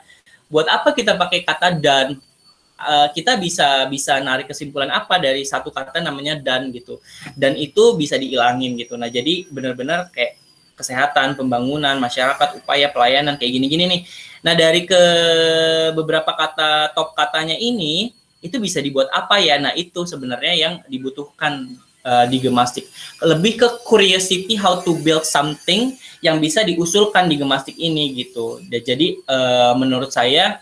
Buat apa kita pakai kata dan? Kita bisa narik kesimpulan apa dari satu kata namanya dan gitu. Dan itu bisa dihilangin gitu. Nah, jadi benar-benar kayak kesehatan, pembangunan, masyarakat, upaya, pelayanan, kayak gini-gini nih. Nah, dari beberapa kata top katanya ini, itu bisa dibuat apa ya? Nah, itu sebenarnya yang dibutuhkan di Gemastik. Lebih ke curiosity how to build something yang bisa diusulkan di Gemastik ini gitu. Jadi menurut saya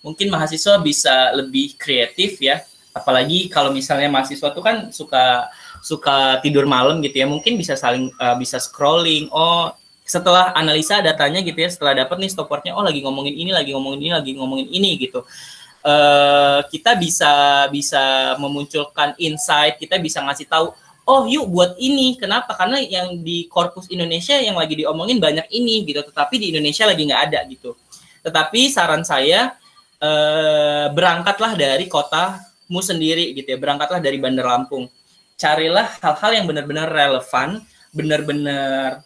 mungkin mahasiswa bisa lebih kreatif ya. Apalagi kalau misalnya mahasiswa tuh kan suka tidur malam gitu ya. Mungkin bisa bisa scrolling. Oh, setelah analisa datanya gitu ya, setelah dapat nih stop word-nya, oh lagi ngomongin ini gitu. Kita bisa memunculkan insight, kita bisa ngasih tahu, oh yuk buat ini. Kenapa? Karena yang di korpus Indonesia yang lagi diomongin banyak ini gitu, tetapi di Indonesia lagi nggak ada gitu. Tetapi saran saya berangkatlah dari kotamu sendiri gitu ya, berangkatlah dari Bandar Lampung. Carilah hal-hal yang benar-benar relevan, benar-benar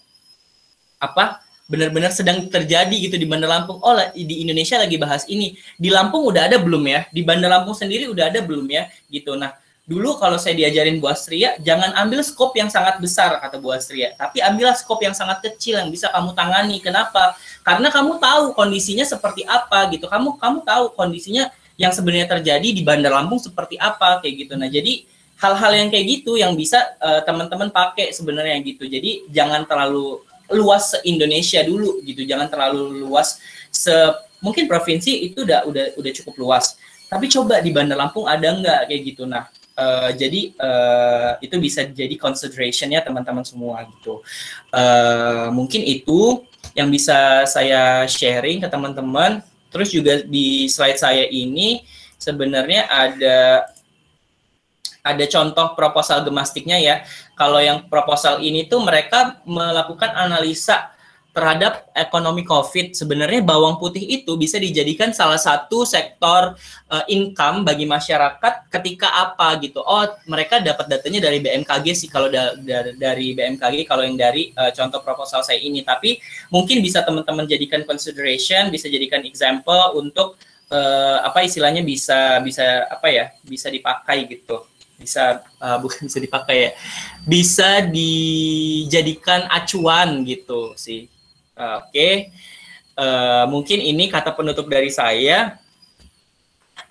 sedang terjadi gitu di Bandar Lampung. Oh, di Indonesia lagi bahas ini. Di Lampung udah ada belum ya? Di Bandar Lampung sendiri udah ada belum ya? Gitu. Nah, dulu kalau saya diajarin Bu Astria, jangan ambil skop yang sangat besar, kata Bu Astria. Tapi ambillah skop yang sangat kecil yang bisa kamu tangani. Kenapa? Karena kamu tahu kondisinya seperti apa gitu. Kamu tahu kondisinya yang sebenarnya terjadi di Bandar Lampung seperti apa kayak gitu. Nah, jadi hal-hal yang kayak gitu yang bisa teman-teman pakai sebenarnya gitu. Jadi jangan terlalu luas se-Indonesia dulu gitu, jangan terlalu luas mungkin provinsi itu udah cukup luas, tapi coba di Bandar Lampung ada nggak kayak gitu. Nah jadi itu bisa jadi consideration-nya teman-teman semua gitu. Mungkin itu yang bisa saya sharing ke teman-teman. Terus juga di slide saya ini sebenarnya ada contoh proposal Gemastiknya ya. Kalau yang proposal ini tuh mereka melakukan analisa terhadap ekonomi COVID. Sebenarnya bawang putih itu bisa dijadikan salah satu sektor income bagi masyarakat ketika apa gitu. Oh, mereka dapat datanya dari BMKG sih kalau dari BMKG kalau yang dari contoh proposal saya ini. Tapi mungkin bisa teman-teman jadikan consideration, bisa jadikan example untuk istilahnya bisa dipakai gitu. Bukan bisa dipakai ya, bisa dijadikan acuan gitu sih. Oke. Mungkin ini kata penutup dari saya.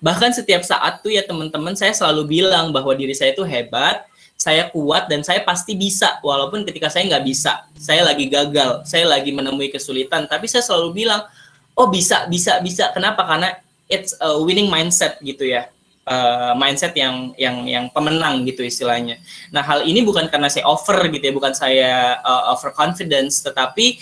Bahkan setiap saat tuh ya teman-teman, saya selalu bilang bahwa diri saya itu hebat, saya kuat, dan saya pasti bisa. Walaupun ketika saya nggak bisa, saya lagi gagal, saya lagi menemui kesulitan, tapi saya selalu bilang, oh bisa. Kenapa? Karena it's a winning mindset gitu ya. Mindset yang pemenang gitu istilahnya. Nah, hal ini bukan karena saya over gitu ya, bukan saya over confidence, tetapi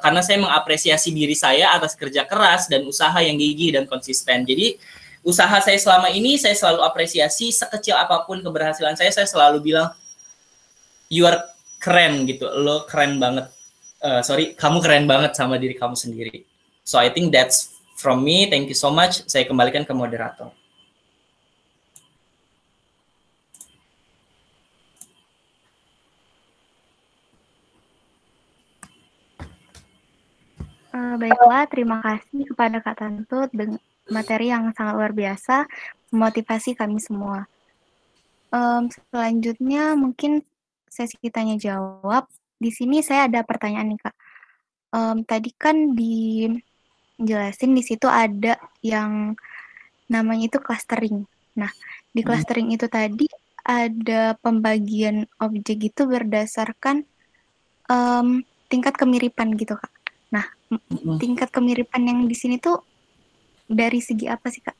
karena saya mengapresiasi diri saya atas kerja keras dan usaha yang gigih dan konsisten. Jadi usaha saya selama ini saya selalu apresiasi, sekecil apapun keberhasilan saya selalu bilang you are keren gitu, lo keren banget. Kamu keren banget sama diri kamu sendiri. So I think that's from me. Thank you so much. Saya kembalikan ke moderator. Baiklah, terima kasih kepada Kak Tantut materi yang sangat luar biasa, memotivasi kami semua. Selanjutnya mungkin sesi tanya jawab. Di sini saya ada pertanyaan nih Kak. Tadi kan dijelasin di situ ada yang namanya itu clustering. Nah, di clustering itu tadi ada pembagian objek itu berdasarkan tingkat kemiripan gitu Kak. Nah, tingkat kemiripan yang di sini tuh dari segi apa sih Kak?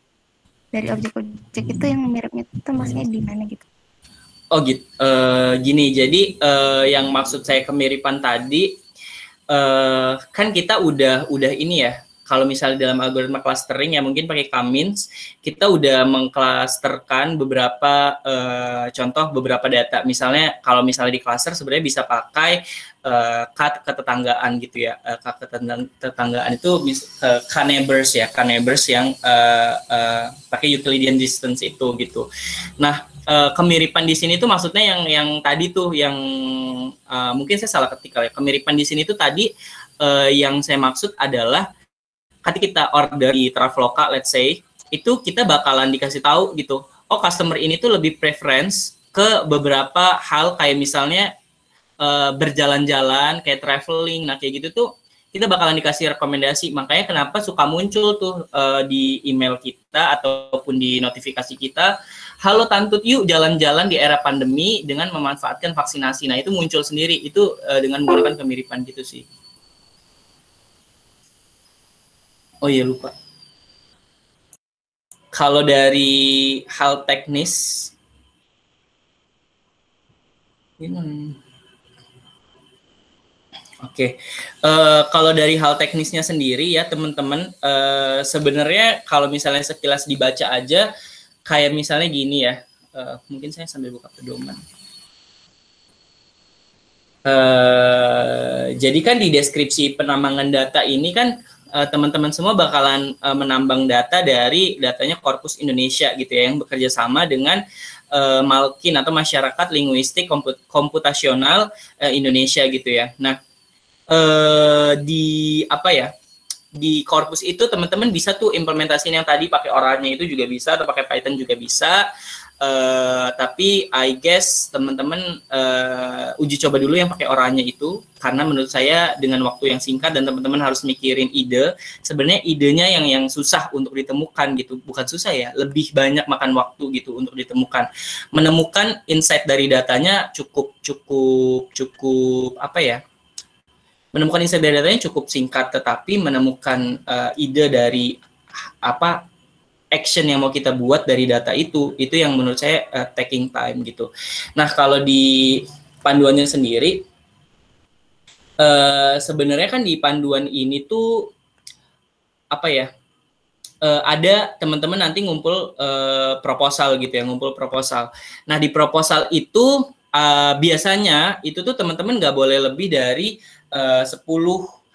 Dari objek-objek itu yang miripnya itu maksudnya di mana gitu? Oh gitu. Gini, jadi yang maksud saya kemiripan tadi kan kita udah ini ya. Kalau misalnya dalam algoritma clustering ya mungkin pakai K-means, kita udah mengklasterkan beberapa contoh beberapa data. Misalnya kalau misalnya di cluster sebenarnya bisa pakai ketetanggaan gitu ya. Ketetanggaan itu K-neighbors ya, K-neighbors yang pakai Euclidean distance itu gitu. Nah, kemiripan di sini tuh maksudnya yang tadi tuh yang mungkin saya salah ketik ya. Kemiripan di sini tuh tadi yang saya maksud adalah ketika kita order di Traveloka, let's say, itu kita bakalan dikasih tahu gitu, oh customer ini tuh lebih preference ke beberapa hal kayak misalnya berjalan-jalan, kayak traveling, nah kayak gitu tuh kita bakalan dikasih rekomendasi. Makanya kenapa suka muncul tuh di email kita ataupun di notifikasi kita, halo Tantut yuk jalan-jalan di era pandemi dengan memanfaatkan vaksinasi. Nah itu muncul sendiri, itu dengan menggunakan kemiripan gitu sih. Oh iya lupa. Kalau dari hal teknis, Oke. Kalau dari hal teknisnya sendiri ya teman-teman, sebenarnya kalau misalnya sekilas dibaca aja, kayak misalnya gini ya, mungkin saya sambil buka pedoman. Jadi kan di deskripsi penambangan data ini kan teman-teman semua bakalan menambang data dari datanya Korpus Indonesia gitu ya, yang bekerja sama dengan Malkin atau Masyarakat Linguistik Komputasional Indonesia gitu ya. Nah, di apa ya? Di Korpus itu teman-teman bisa tuh implementasiin yang tadi pakai oralnya itu juga bisa, atau pakai Python juga bisa. Tapi I guess teman-teman uji coba dulu yang pakai oralnya itu, karena menurut saya dengan waktu yang singkat dan teman-teman harus mikirin ide, sebenarnya idenya yang susah untuk ditemukan gitu, bukan susah ya, lebih banyak makan waktu gitu untuk ditemukan. Menemukan insight dari datanya cukup apa ya? Menemukan insight dari datanya cukup singkat, tetapi menemukan ide dari apa action yang mau kita buat dari data itu yang menurut saya taking time gitu. Nah, kalau di panduannya sendiri, sebenarnya kan di panduan ini tuh apa ya? Ada teman-teman nanti ngumpul proposal gitu ya, ngumpul proposal. Nah, di proposal itu biasanya itu tuh teman-teman nggak boleh lebih dari 10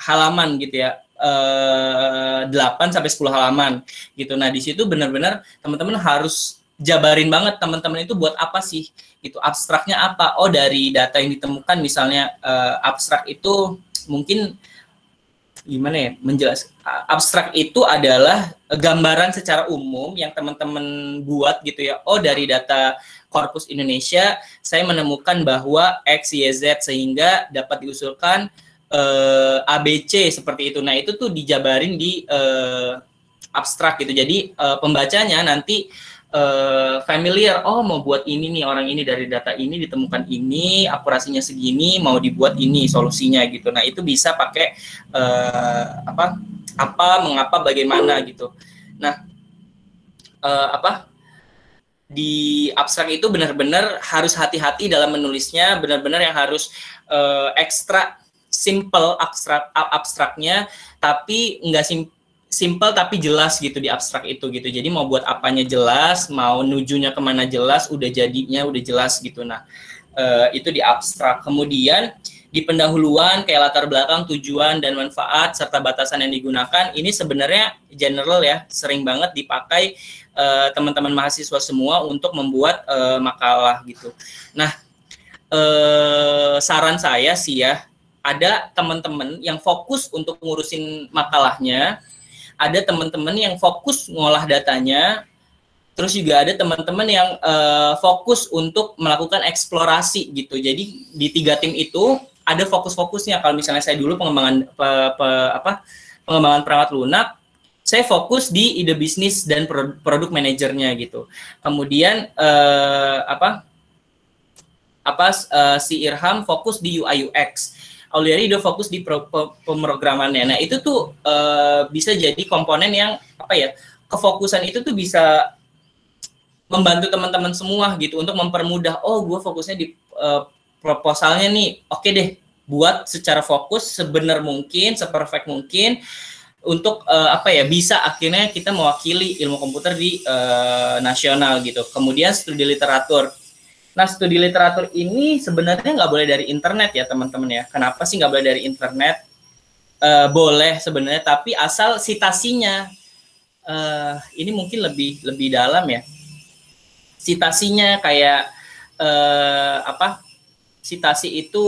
halaman gitu ya. 8 sampai 10 halaman gitu. Nah, di situ benar-benar teman-teman harus jabarin banget teman-teman itu buat apa sih gitu. Abstraknya apa? Oh, dari data yang ditemukan misalnya abstrak itu mungkin gimana ya menjelaskan. Abstrak itu adalah gambaran secara umum yang teman-teman buat gitu ya. Oh, dari data Korpus Indonesia saya menemukan bahwa X, Y, Z sehingga dapat diusulkan ABC seperti itu. Nah, itu tuh dijabarin di abstrak gitu. Jadi pembacanya nanti familiar, oh mau buat ini nih, orang ini dari data ini ditemukan ini, akurasinya segini, mau dibuat ini solusinya gitu. Nah, itu bisa pakai apa, mengapa, bagaimana gitu. Nah, di abstrak itu benar-benar harus hati-hati dalam menulisnya, benar-benar yang harus ekstra simple abstraknya, tapi nggak simple tapi jelas gitu di abstrak itu gitu. Jadi mau buat apanya jelas, mau nujunya kemana jelas, udah jadinya udah jelas gitu. Nah, itu di abstrak. Kemudian di pendahuluan kayak latar belakang, tujuan dan manfaat serta batasan yang digunakan, ini sebenarnya general ya, sering banget dipakai teman-teman mahasiswa semua untuk membuat makalah gitu. Nah, saran saya sih ya, ada teman-teman yang fokus untuk ngurusin makalahnya, ada teman-teman yang fokus ngolah datanya, terus juga ada teman-teman yang fokus untuk melakukan eksplorasi gitu. Jadi di 3 tim itu ada fokus-fokusnya. Kalau misalnya saya dulu pengembangan pengembangan perangkat lunak, saya fokus di ide bisnis dan produk manajernya gitu. Kemudian si Irham fokus di UI UX. Auliari udah fokus di pemrogramannya. Nah, itu tuh bisa jadi komponen yang kefokusan itu tuh bisa membantu teman-teman semua gitu untuk mempermudah, gue fokusnya di proposalnya nih. Oke deh, buat secara fokus sebenar mungkin, seperfect mungkin untuk bisa akhirnya kita mewakili ilmu komputer di nasional gitu. Kemudian studi literatur. Nah, studi literatur ini sebenarnya nggak boleh dari internet ya teman-teman ya. Kenapa sih nggak boleh dari internet? Boleh sebenarnya, tapi asal citasinya ini mungkin lebih dalam ya. Citasinya kayak citasi itu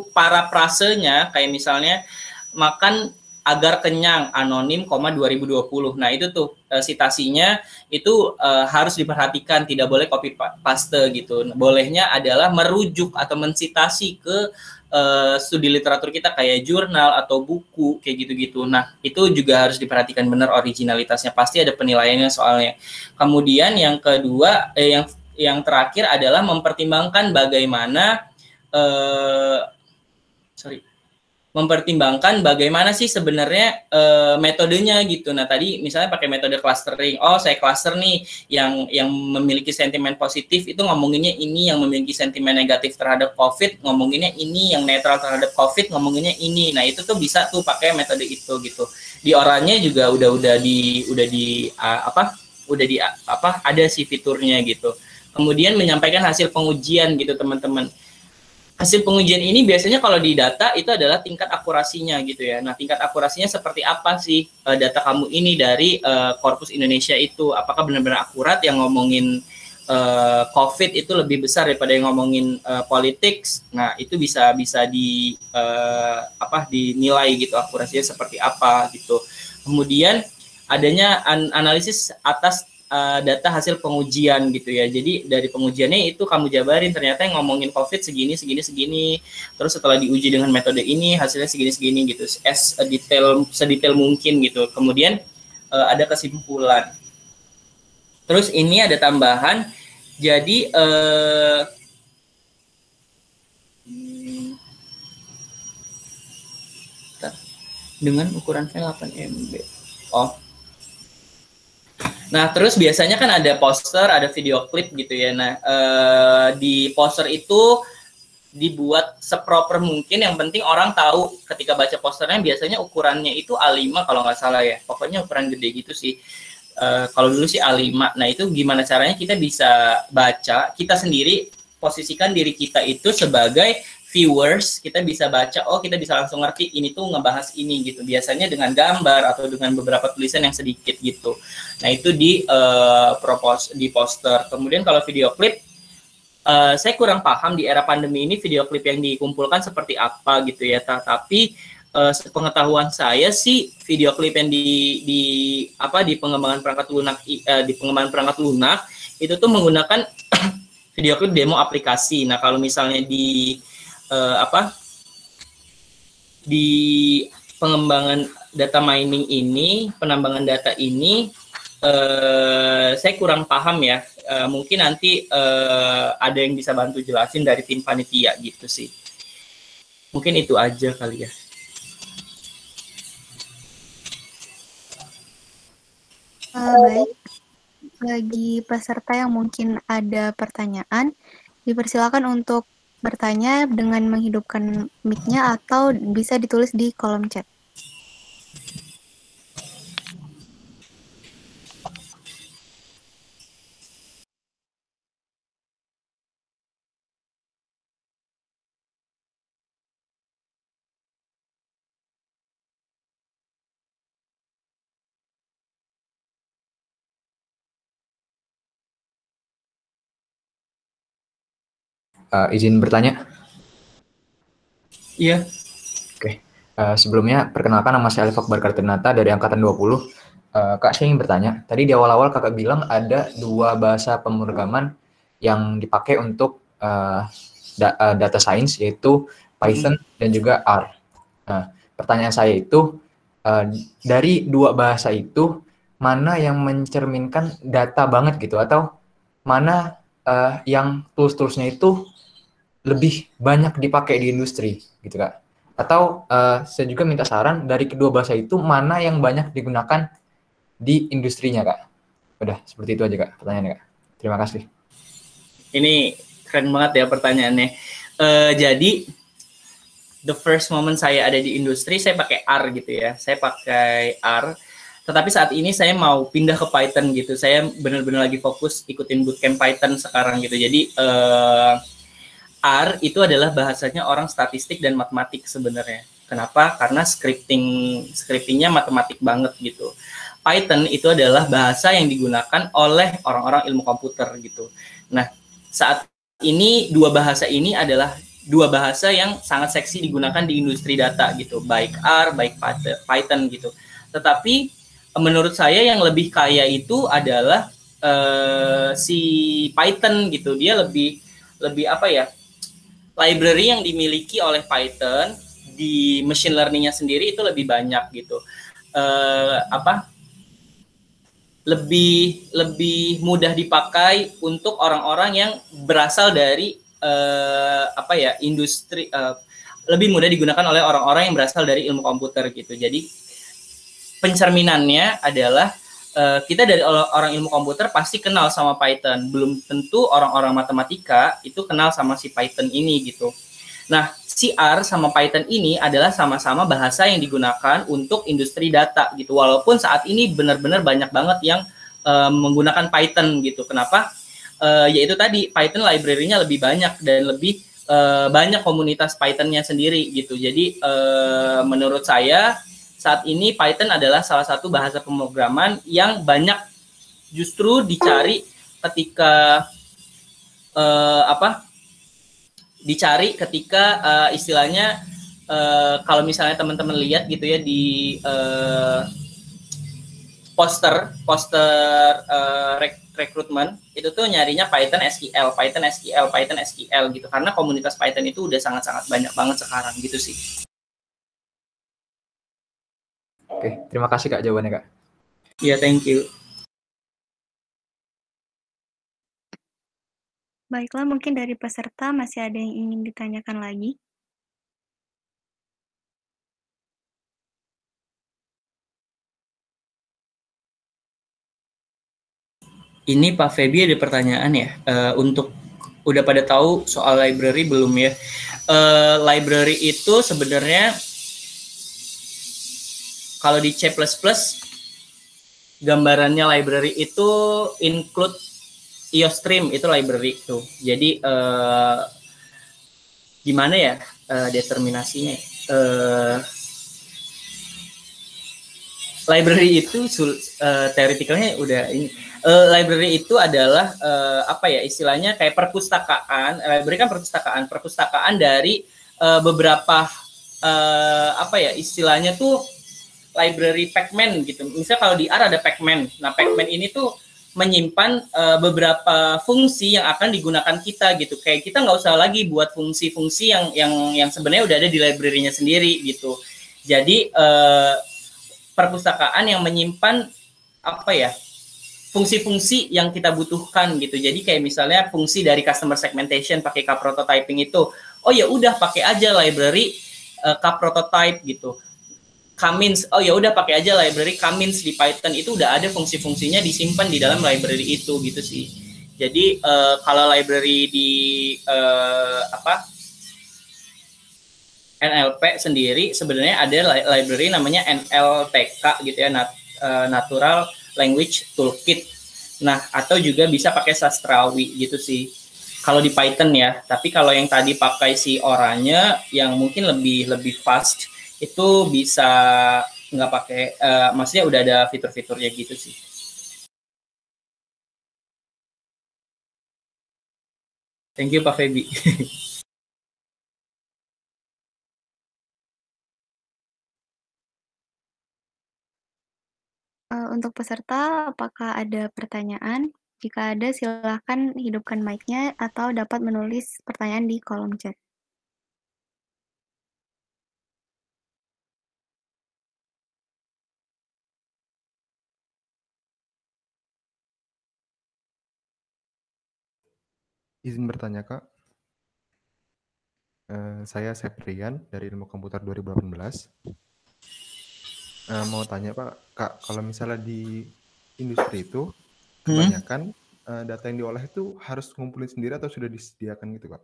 parafrasenya kayak misalnya makan agar kenyang, anonim, 2020. Nah, itu tuh citasinya itu harus diperhatikan, tidak boleh copy paste gitu. Bolehnya adalah merujuk atau mensitasi ke studi literatur kita kayak jurnal atau buku kayak gitu-gitu. Nah, itu juga harus diperhatikan benar originalitasnya. Pasti ada penilaiannya soalnya. Kemudian yang kedua, yang terakhir adalah mempertimbangkan bagaimana mempertimbangkan bagaimana sih sebenarnya metodenya gitu. Nah, tadi misalnya pakai metode clustering. Saya cluster nih yang memiliki sentimen positif itu ngomonginnya ini, yang memiliki sentimen negatif terhadap COVID ngomonginnya ini, yang netral terhadap COVID ngomonginnya ini. Nah, itu tuh bisa tuh pakai metode itu gitu. Di orangnya juga ada sih fiturnya gitu. Kemudian menyampaikan hasil pengujian gitu, teman-teman. Hasil pengujian ini biasanya kalau di data itu adalah tingkat akurasinya gitu ya. Nah, tingkat akurasinya seperti apa sih data kamu ini dari korpus Indonesia itu? Apakah benar-benar akurat yang ngomongin COVID itu lebih besar daripada yang ngomongin politics? Nah, itu bisa dinilai gitu akurasinya seperti apa gitu. Kemudian adanya analisis atas data hasil pengujian gitu ya. Jadi dari pengujiannya itu kamu jabarin ternyata yang ngomongin COVID segini. Terus setelah diuji dengan metode ini hasilnya segini gitu. Sedetail mungkin gitu. Kemudian ada kesimpulan. Terus ini ada tambahan. Jadi dengan ukuran file 8 MB. Nah, terus biasanya kan ada poster, ada video klip gitu ya. Nah, di poster itu dibuat seproper mungkin. Yang penting orang tahu ketika baca posternya biasanya ukurannya itu A5 kalau nggak salah ya. Pokoknya ukuran gede gitu sih. Kalau dulu sih A5. Nah, itu gimana caranya kita bisa baca, kita sendiri posisikan diri kita itu sebagai viewers, kita bisa baca, kita bisa langsung ngerti ini tuh ngebahas ini gitu. Biasanya dengan gambar atau dengan beberapa tulisan yang sedikit gitu. Nah, itu di poster. Kemudian kalau video klip, saya kurang paham di era pandemi ini video klip yang dikumpulkan seperti apa gitu ya. Tapi sepengetahuan saya sih video klip yang di pengembangan perangkat lunak itu tuh menggunakan video klip demo aplikasi. Nah, kalau misalnya di pengembangan data mining ini, penambangan data ini, saya kurang paham ya. Mungkin nanti ada yang bisa bantu jelasin dari tim panitia gitu sih. Mungkin itu aja kali ya. Baik, bagi peserta yang mungkin ada pertanyaan, dipersilakan untuk bertanya dengan menghidupkan mic-nya atau bisa ditulis di kolom chat. Izin bertanya? Iya. Oke. Sebelumnya, perkenalkan nama saya Alif Akbar Kartinata dari Angkatan 20. Kak, saya ingin bertanya. Tadi di awal-awal Kakak bilang ada 2 bahasa pemrograman yang dipakai untuk data science, yaitu Python dan juga R. Nah, pertanyaan saya itu, dari 2 bahasa itu, mana yang mencerminkan data banget gitu? Atau mana yang tools-toolsnya itu lebih banyak dipakai di industri gitu, Kak? Atau saya juga minta saran dari kedua bahasa itu, mana yang banyak digunakan di industrinya, Kak? Udah, seperti itu aja, Kak, pertanyaannya, Kak. Terima kasih. Ini keren banget ya pertanyaannya. Jadi, the first moment saya ada di industri, saya pakai R gitu ya. Saya pakai R. Tetapi saat ini saya mau pindah ke Python gitu. Saya benar-benar lagi fokus ikutin bootcamp Python sekarang gitu. Jadi, R itu adalah bahasanya orang statistik dan matematik sebenarnya. Kenapa? Karena scriptingnya matematik banget gitu. Python itu adalah bahasa yang digunakan oleh orang-orang ilmu komputer gitu. Nah, saat ini 2 bahasa ini adalah 2 bahasa yang sangat seksi digunakan di industri data gitu, baik R, baik Python gitu. Tetapi menurut saya yang lebih kaya itu adalah si Python gitu. Dia lebih apa ya? Library yang dimiliki oleh Python di machine learning-nya sendiri itu lebih banyak gitu. Lebih mudah dipakai untuk orang-orang yang berasal dari industri, lebih mudah digunakan oleh orang-orang yang berasal dari ilmu komputer gitu. Jadi pencerminannya adalah kita dari orang ilmu komputer pasti kenal sama Python. Belum tentu orang-orang matematika itu kenal sama si Python ini gitu. Nah, si R sama Python ini adalah sama-sama bahasa yang digunakan untuk industri data gitu. Walaupun saat ini benar-benar banyak banget yang menggunakan Python gitu. Kenapa? Yaitu tadi Python library-nya lebih banyak dan lebih banyak komunitas Python-nya sendiri gitu. Jadi menurut saya saat ini Python adalah salah satu bahasa pemrograman yang banyak justru dicari ketika dicari ketika istilahnya kalau misalnya teman-teman lihat gitu ya di poster rekrutmen itu tuh nyarinya Python SQL gitu karena komunitas Python itu udah sangat-sangat banyak banget sekarang gitu sih. Oke, terima kasih, Kak, jawabannya, Kak. Iya, thank you. Baiklah, mungkin dari peserta masih ada yang ingin ditanyakan lagi. Ini Pak Feby ada pertanyaan ya, untuk udah pada tahu soal library belum ya? Library itu sebenarnya kalau di C++ gambarannya library itu include IOStream itu library tuh. Jadi gimana ya determinasinya? Library itu teoreticalnya udah ini. Library itu adalah istilahnya kayak perpustakaan. Library kan perpustakaan dari beberapa istilahnya tuh library Pacman gitu. Misalnya kalau di R ada Pacman. Nah, Pacman ini tuh menyimpan beberapa fungsi yang akan digunakan kita gitu. Kayak kita nggak usah lagi buat fungsi-fungsi yang sebenarnya udah ada di library-nya sendiri gitu. Jadi perpustakaan yang menyimpan fungsi-fungsi yang kita butuhkan gitu. Jadi kayak misalnya fungsi dari customer segmentation pakai K-prototyping itu, oh ya udah pakai aja library K-prototype gitu. K-means, oh ya udah pakai aja library K-means di Python, itu udah ada fungsi-fungsinya disimpan di dalam library itu gitu sih. Jadi kalau library di NLP sendiri sebenarnya ada library namanya NLTK gitu ya, Natural Language Toolkit. Nah, atau juga bisa pakai sastrawi gitu sih. Kalau di Python ya, tapi kalau yang tadi pakai si oranye yang mungkin lebih fast itu bisa nggak pakai, maksudnya udah ada fitur-fiturnya gitu sih. Thank you Pak Feby. Untuk peserta, apakah ada pertanyaan? Jika ada, silakan hidupkan mic-nya atau dapat menulis pertanyaan di kolom chat. Izin bertanya, Kak. Saya Septrian dari Ilmu Komputer 2018. Mau tanya, Pak, Kak, kalau misalnya di industri itu kebanyakan data yang diolah itu harus ngumpulin sendiri atau sudah disediakan gitu, Kak?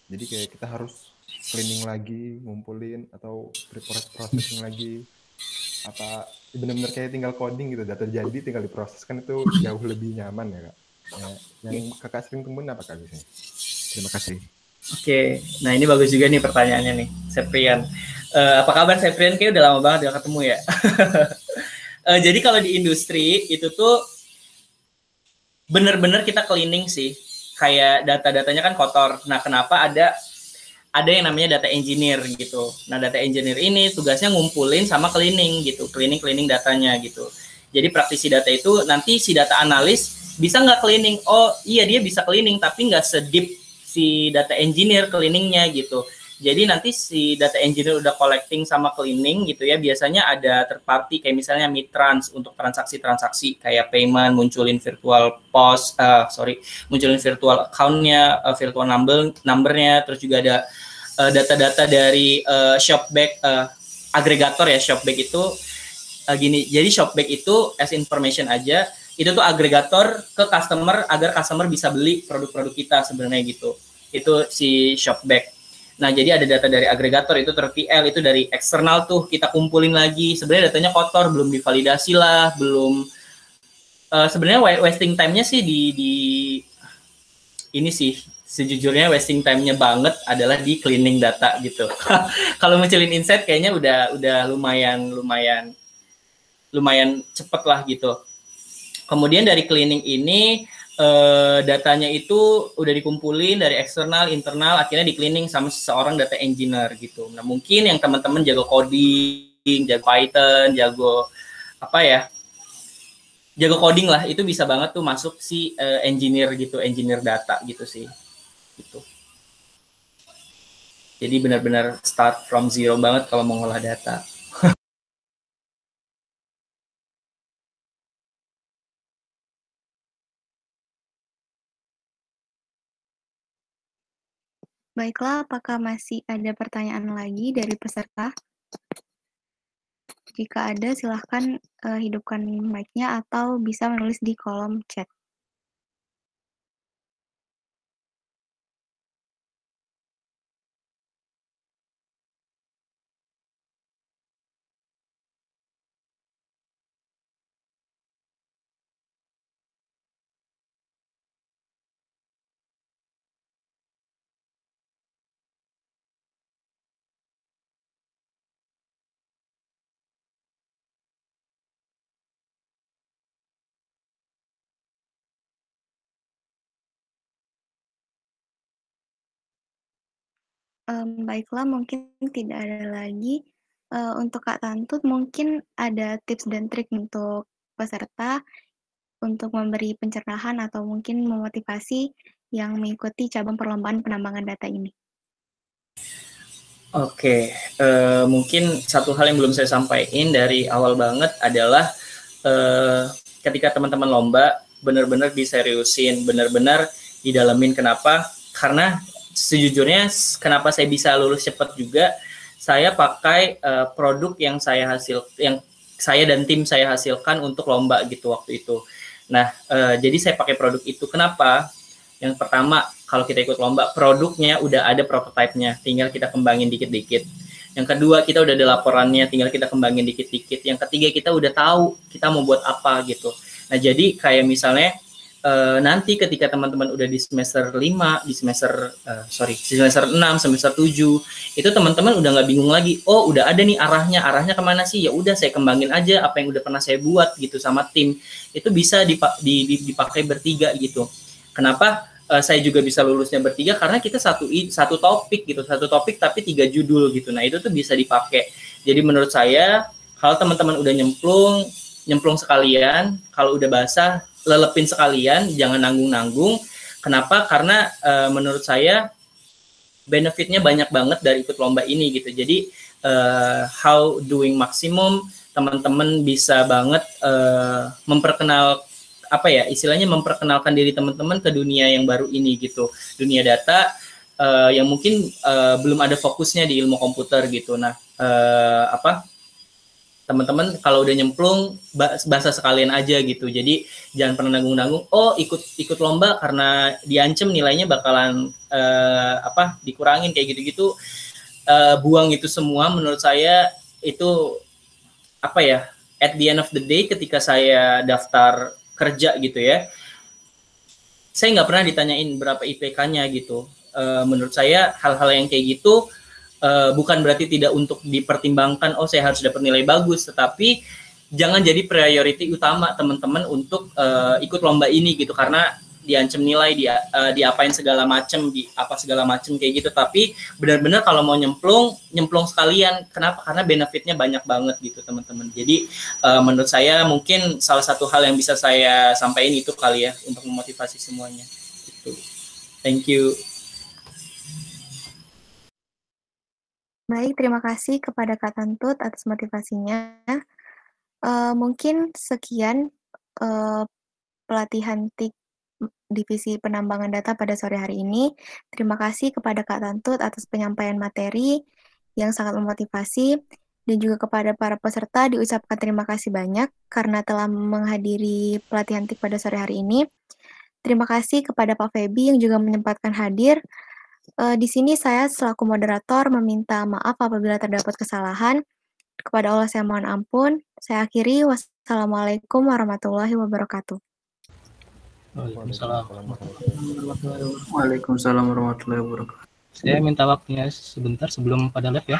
Jadi kayak kita harus cleaning lagi, ngumpulin atau processing lagi. Apa benar-benar kayak tinggal coding gitu, data jadi tinggal diproses, kan itu jauh lebih nyaman ya, Kak. Yang Kakak sering temuin apa, Kak, biasanya? Terima kasih. Oke, nah ini bagus juga nih pertanyaannya nih, Septrian. Apa kabar Septrian? Kayaknya udah lama banget gak ketemu ya. Jadi kalau di industri itu tuh bener-bener kita cleaning sih. Kayak data-datanya kan kotor. Nah, kenapa ada yang namanya data engineer gitu. Nah, data engineer ini tugasnya ngumpulin sama cleaning gitu, cleaning datanya gitu. Jadi praktisi data itu nanti si data analis bisa nggak cleaning? Oh iya, dia bisa cleaning tapi nggak sedip si data engineer cleaningnya gitu. Jadi nanti si data engineer udah collecting sama cleaning gitu ya, biasanya ada third party kayak misalnya Mitrans untuk transaksi-transaksi kayak payment, munculin virtual POS, munculin virtual account-nya, virtual number-nya, terus juga ada data-data dari Shopback, agregator ya. Shopback itu gini, jadi Shopback itu as information aja, itu tuh agregator ke customer agar customer bisa beli produk-produk kita sebenarnya gitu. Itu si Shopback. Nah, jadi ada data dari agregator itu ter-PL, itu dari eksternal tuh kita kumpulin lagi. Sebenarnya datanya kotor, belum divalidasi lah, belum sebenarnya wasting time-nya sih di ini sih sejujurnya wasting time-nya banget adalah di cleaning data gitu. Kalau munculin insight kayaknya udah lumayan cepet lah gitu. Kemudian dari cleaning ini datanya itu udah dikumpulin dari eksternal, internal, akhirnya di cleaning sama seseorang data engineer gitu. Nah, mungkin yang teman-teman jago coding, jago Python, jago jago coding lah, itu bisa banget tuh masuk si engineer gitu, engineer data gitu sih. Gitu. Jadi benar-benar start from zero banget kalau mau ngolah data. Baiklah, apakah masih ada pertanyaan lagi dari peserta? Jika ada, silahkan hidupkan mic-nya atau bisa menulis di kolom chat. Baiklah, mungkin tidak ada lagi. Untuk Kak Tantut, mungkin ada tips dan trik untuk peserta untuk memberi pencerahan atau mungkin memotivasi yang mengikuti cabang perlombaan penambangan data ini. Oke, mungkin satu hal yang belum saya sampaikan dari awal banget adalah ketika teman-teman lomba, benar-benar diseriusin, benar-benar didalemin. Kenapa? Karena sejujurnya kenapa saya bisa lulus cepat juga, saya pakai produk yang saya dan tim saya hasilkan untuk lomba gitu waktu itu. Nah, jadi saya pakai produk itu. Kenapa? Yang pertama, kalau kita ikut lomba, produknya udah ada prototipe-nya, tinggal kita kembangin dikit-dikit. Yang kedua, kita udah ada laporannya, tinggal kita kembangin dikit-dikit. Yang ketiga, kita udah tahu kita mau buat apa gitu. Nah, jadi kayak misalnya nanti ketika teman-teman udah di semester 5, di semester 6, semester 7, itu teman-teman udah nggak bingung lagi. Oh, udah ada nih arahnya kemana sih? Ya udah, saya kembangin aja apa yang udah pernah saya buat gitu sama tim. Itu bisa dipakai bertiga gitu. Kenapa saya juga bisa lulusnya bertiga? Karena kita satu topik gitu, satu topik tapi 3 judul gitu. Nah, itu tuh bisa dipakai. Jadi menurut saya, kalau teman-teman udah nyemplung, nyemplung sekalian, kalau udah basah lelepin sekalian, jangan nanggung-nanggung. Kenapa? Karena menurut saya benefitnya banyak banget dari ikut lomba ini gitu. Jadi how doing maksimum, teman-teman bisa banget memperkenalkan diri teman-teman ke dunia yang baru ini gitu, dunia data yang mungkin belum ada fokusnya di ilmu komputer gitu. Nah, teman-teman kalau udah nyemplung bahasa sekalian aja gitu. Jadi jangan pernah nanggung-nanggung. Oh, ikut lomba karena diancem nilainya bakalan dikurangin kayak gitu-gitu. Buang itu semua. Menurut saya itu at the end of the day ketika saya daftar kerja gitu ya, saya nggak pernah ditanyain berapa IPK-nya gitu. Menurut saya hal-hal yang kayak gitu bukan berarti tidak untuk dipertimbangkan, oh saya harus dapat nilai bagus, tetapi jangan jadi priority utama teman-teman untuk ikut lomba ini gitu, karena diancam nilai, diapain segala macem, segala macem kayak gitu. Tapi benar-benar kalau mau nyemplung sekalian. Kenapa? Karena benefitnya banyak banget gitu teman-teman. Jadi menurut saya mungkin salah satu hal yang bisa saya sampaikan itu kali ya, untuk memotivasi semuanya gitu. Thank you. Baik, terima kasih kepada Kak Tantut atas motivasinya. Mungkin sekian pelatihan TIK Divisi Penambangan Data pada sore hari ini. Terima kasih kepada Kak Tantut atas penyampaian materi yang sangat memotivasi, dan juga kepada para peserta diucapkan terima kasih banyak karena telah menghadiri pelatihan TIK pada sore hari ini. Terima kasih kepada Pak Feby yang juga menyempatkan hadir. Di sini saya selaku moderator meminta maaf apabila terdapat kesalahan. Kepada Allah saya mohon ampun. Saya akhiri. Wassalamualaikum warahmatullahi wabarakatuh. Waalaikumsalam warahmatullahi wabarakatuh. Saya minta waktunya sebentar sebelum pada live ya.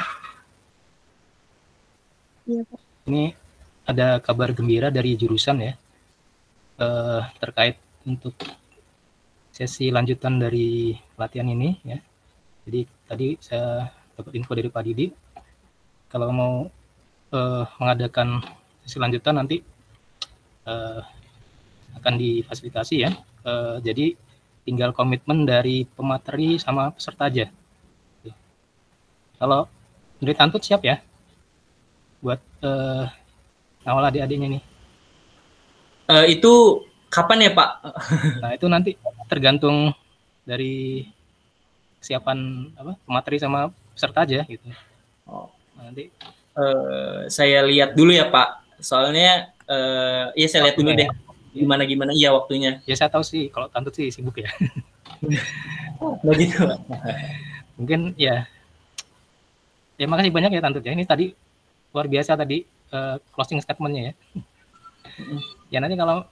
Iya, Pak. Ini ada kabar gembira dari jurusan ya, terkait untuk sesi lanjutan dari pelatihan ini ya. Jadi tadi saya dapat info dari Pak Didi, kalau mau mengadakan sesi lanjutan nanti akan difasilitasi ya. Jadi tinggal komitmen dari pemateri sama peserta aja. Kalau dari Tantut siap ya buat awal adik-adiknya nih? Itu kapan ya Pak? Nah itu nanti tergantung dari kesiapan pemateri sama peserta aja gitu. Nanti saya lihat dulu ya Pak. Soalnya ya saya lihat dulu deh gimana ya waktunya. Ya saya tahu sih kalau Tantut sih sibuk ya. Begitu. Mungkin ya makasih banyak ya Tantut ya. Ini tadi luar biasa tadi closing statement-nya ya. Ya nanti kalau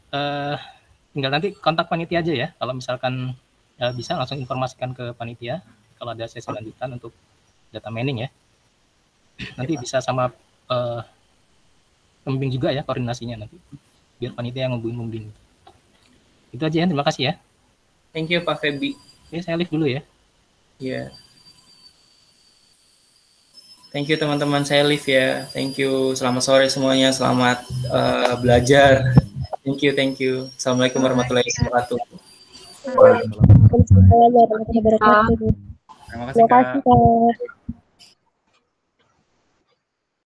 tinggal nanti kontak panitia aja ya. Kalau misalkan bisa langsung informasikan ke panitia kalau ada sesi lanjutan untuk data mining ya. Nanti bisa sama pembimbing juga ya koordinasinya nanti. Biar panitia yang ngebun. Itu aja ya, terima kasih ya. Thank you Pak Feby. Oke, saya live dulu ya. Iya. Thank you teman-teman, saya live ya. Thank you. Selamat sore semuanya, selamat belajar. Thank you. Assalamualaikum warahmatullahi wabarakatuh. Waalaikumsalam warahmatullahi wabarakatuh. Terima kasih Kak.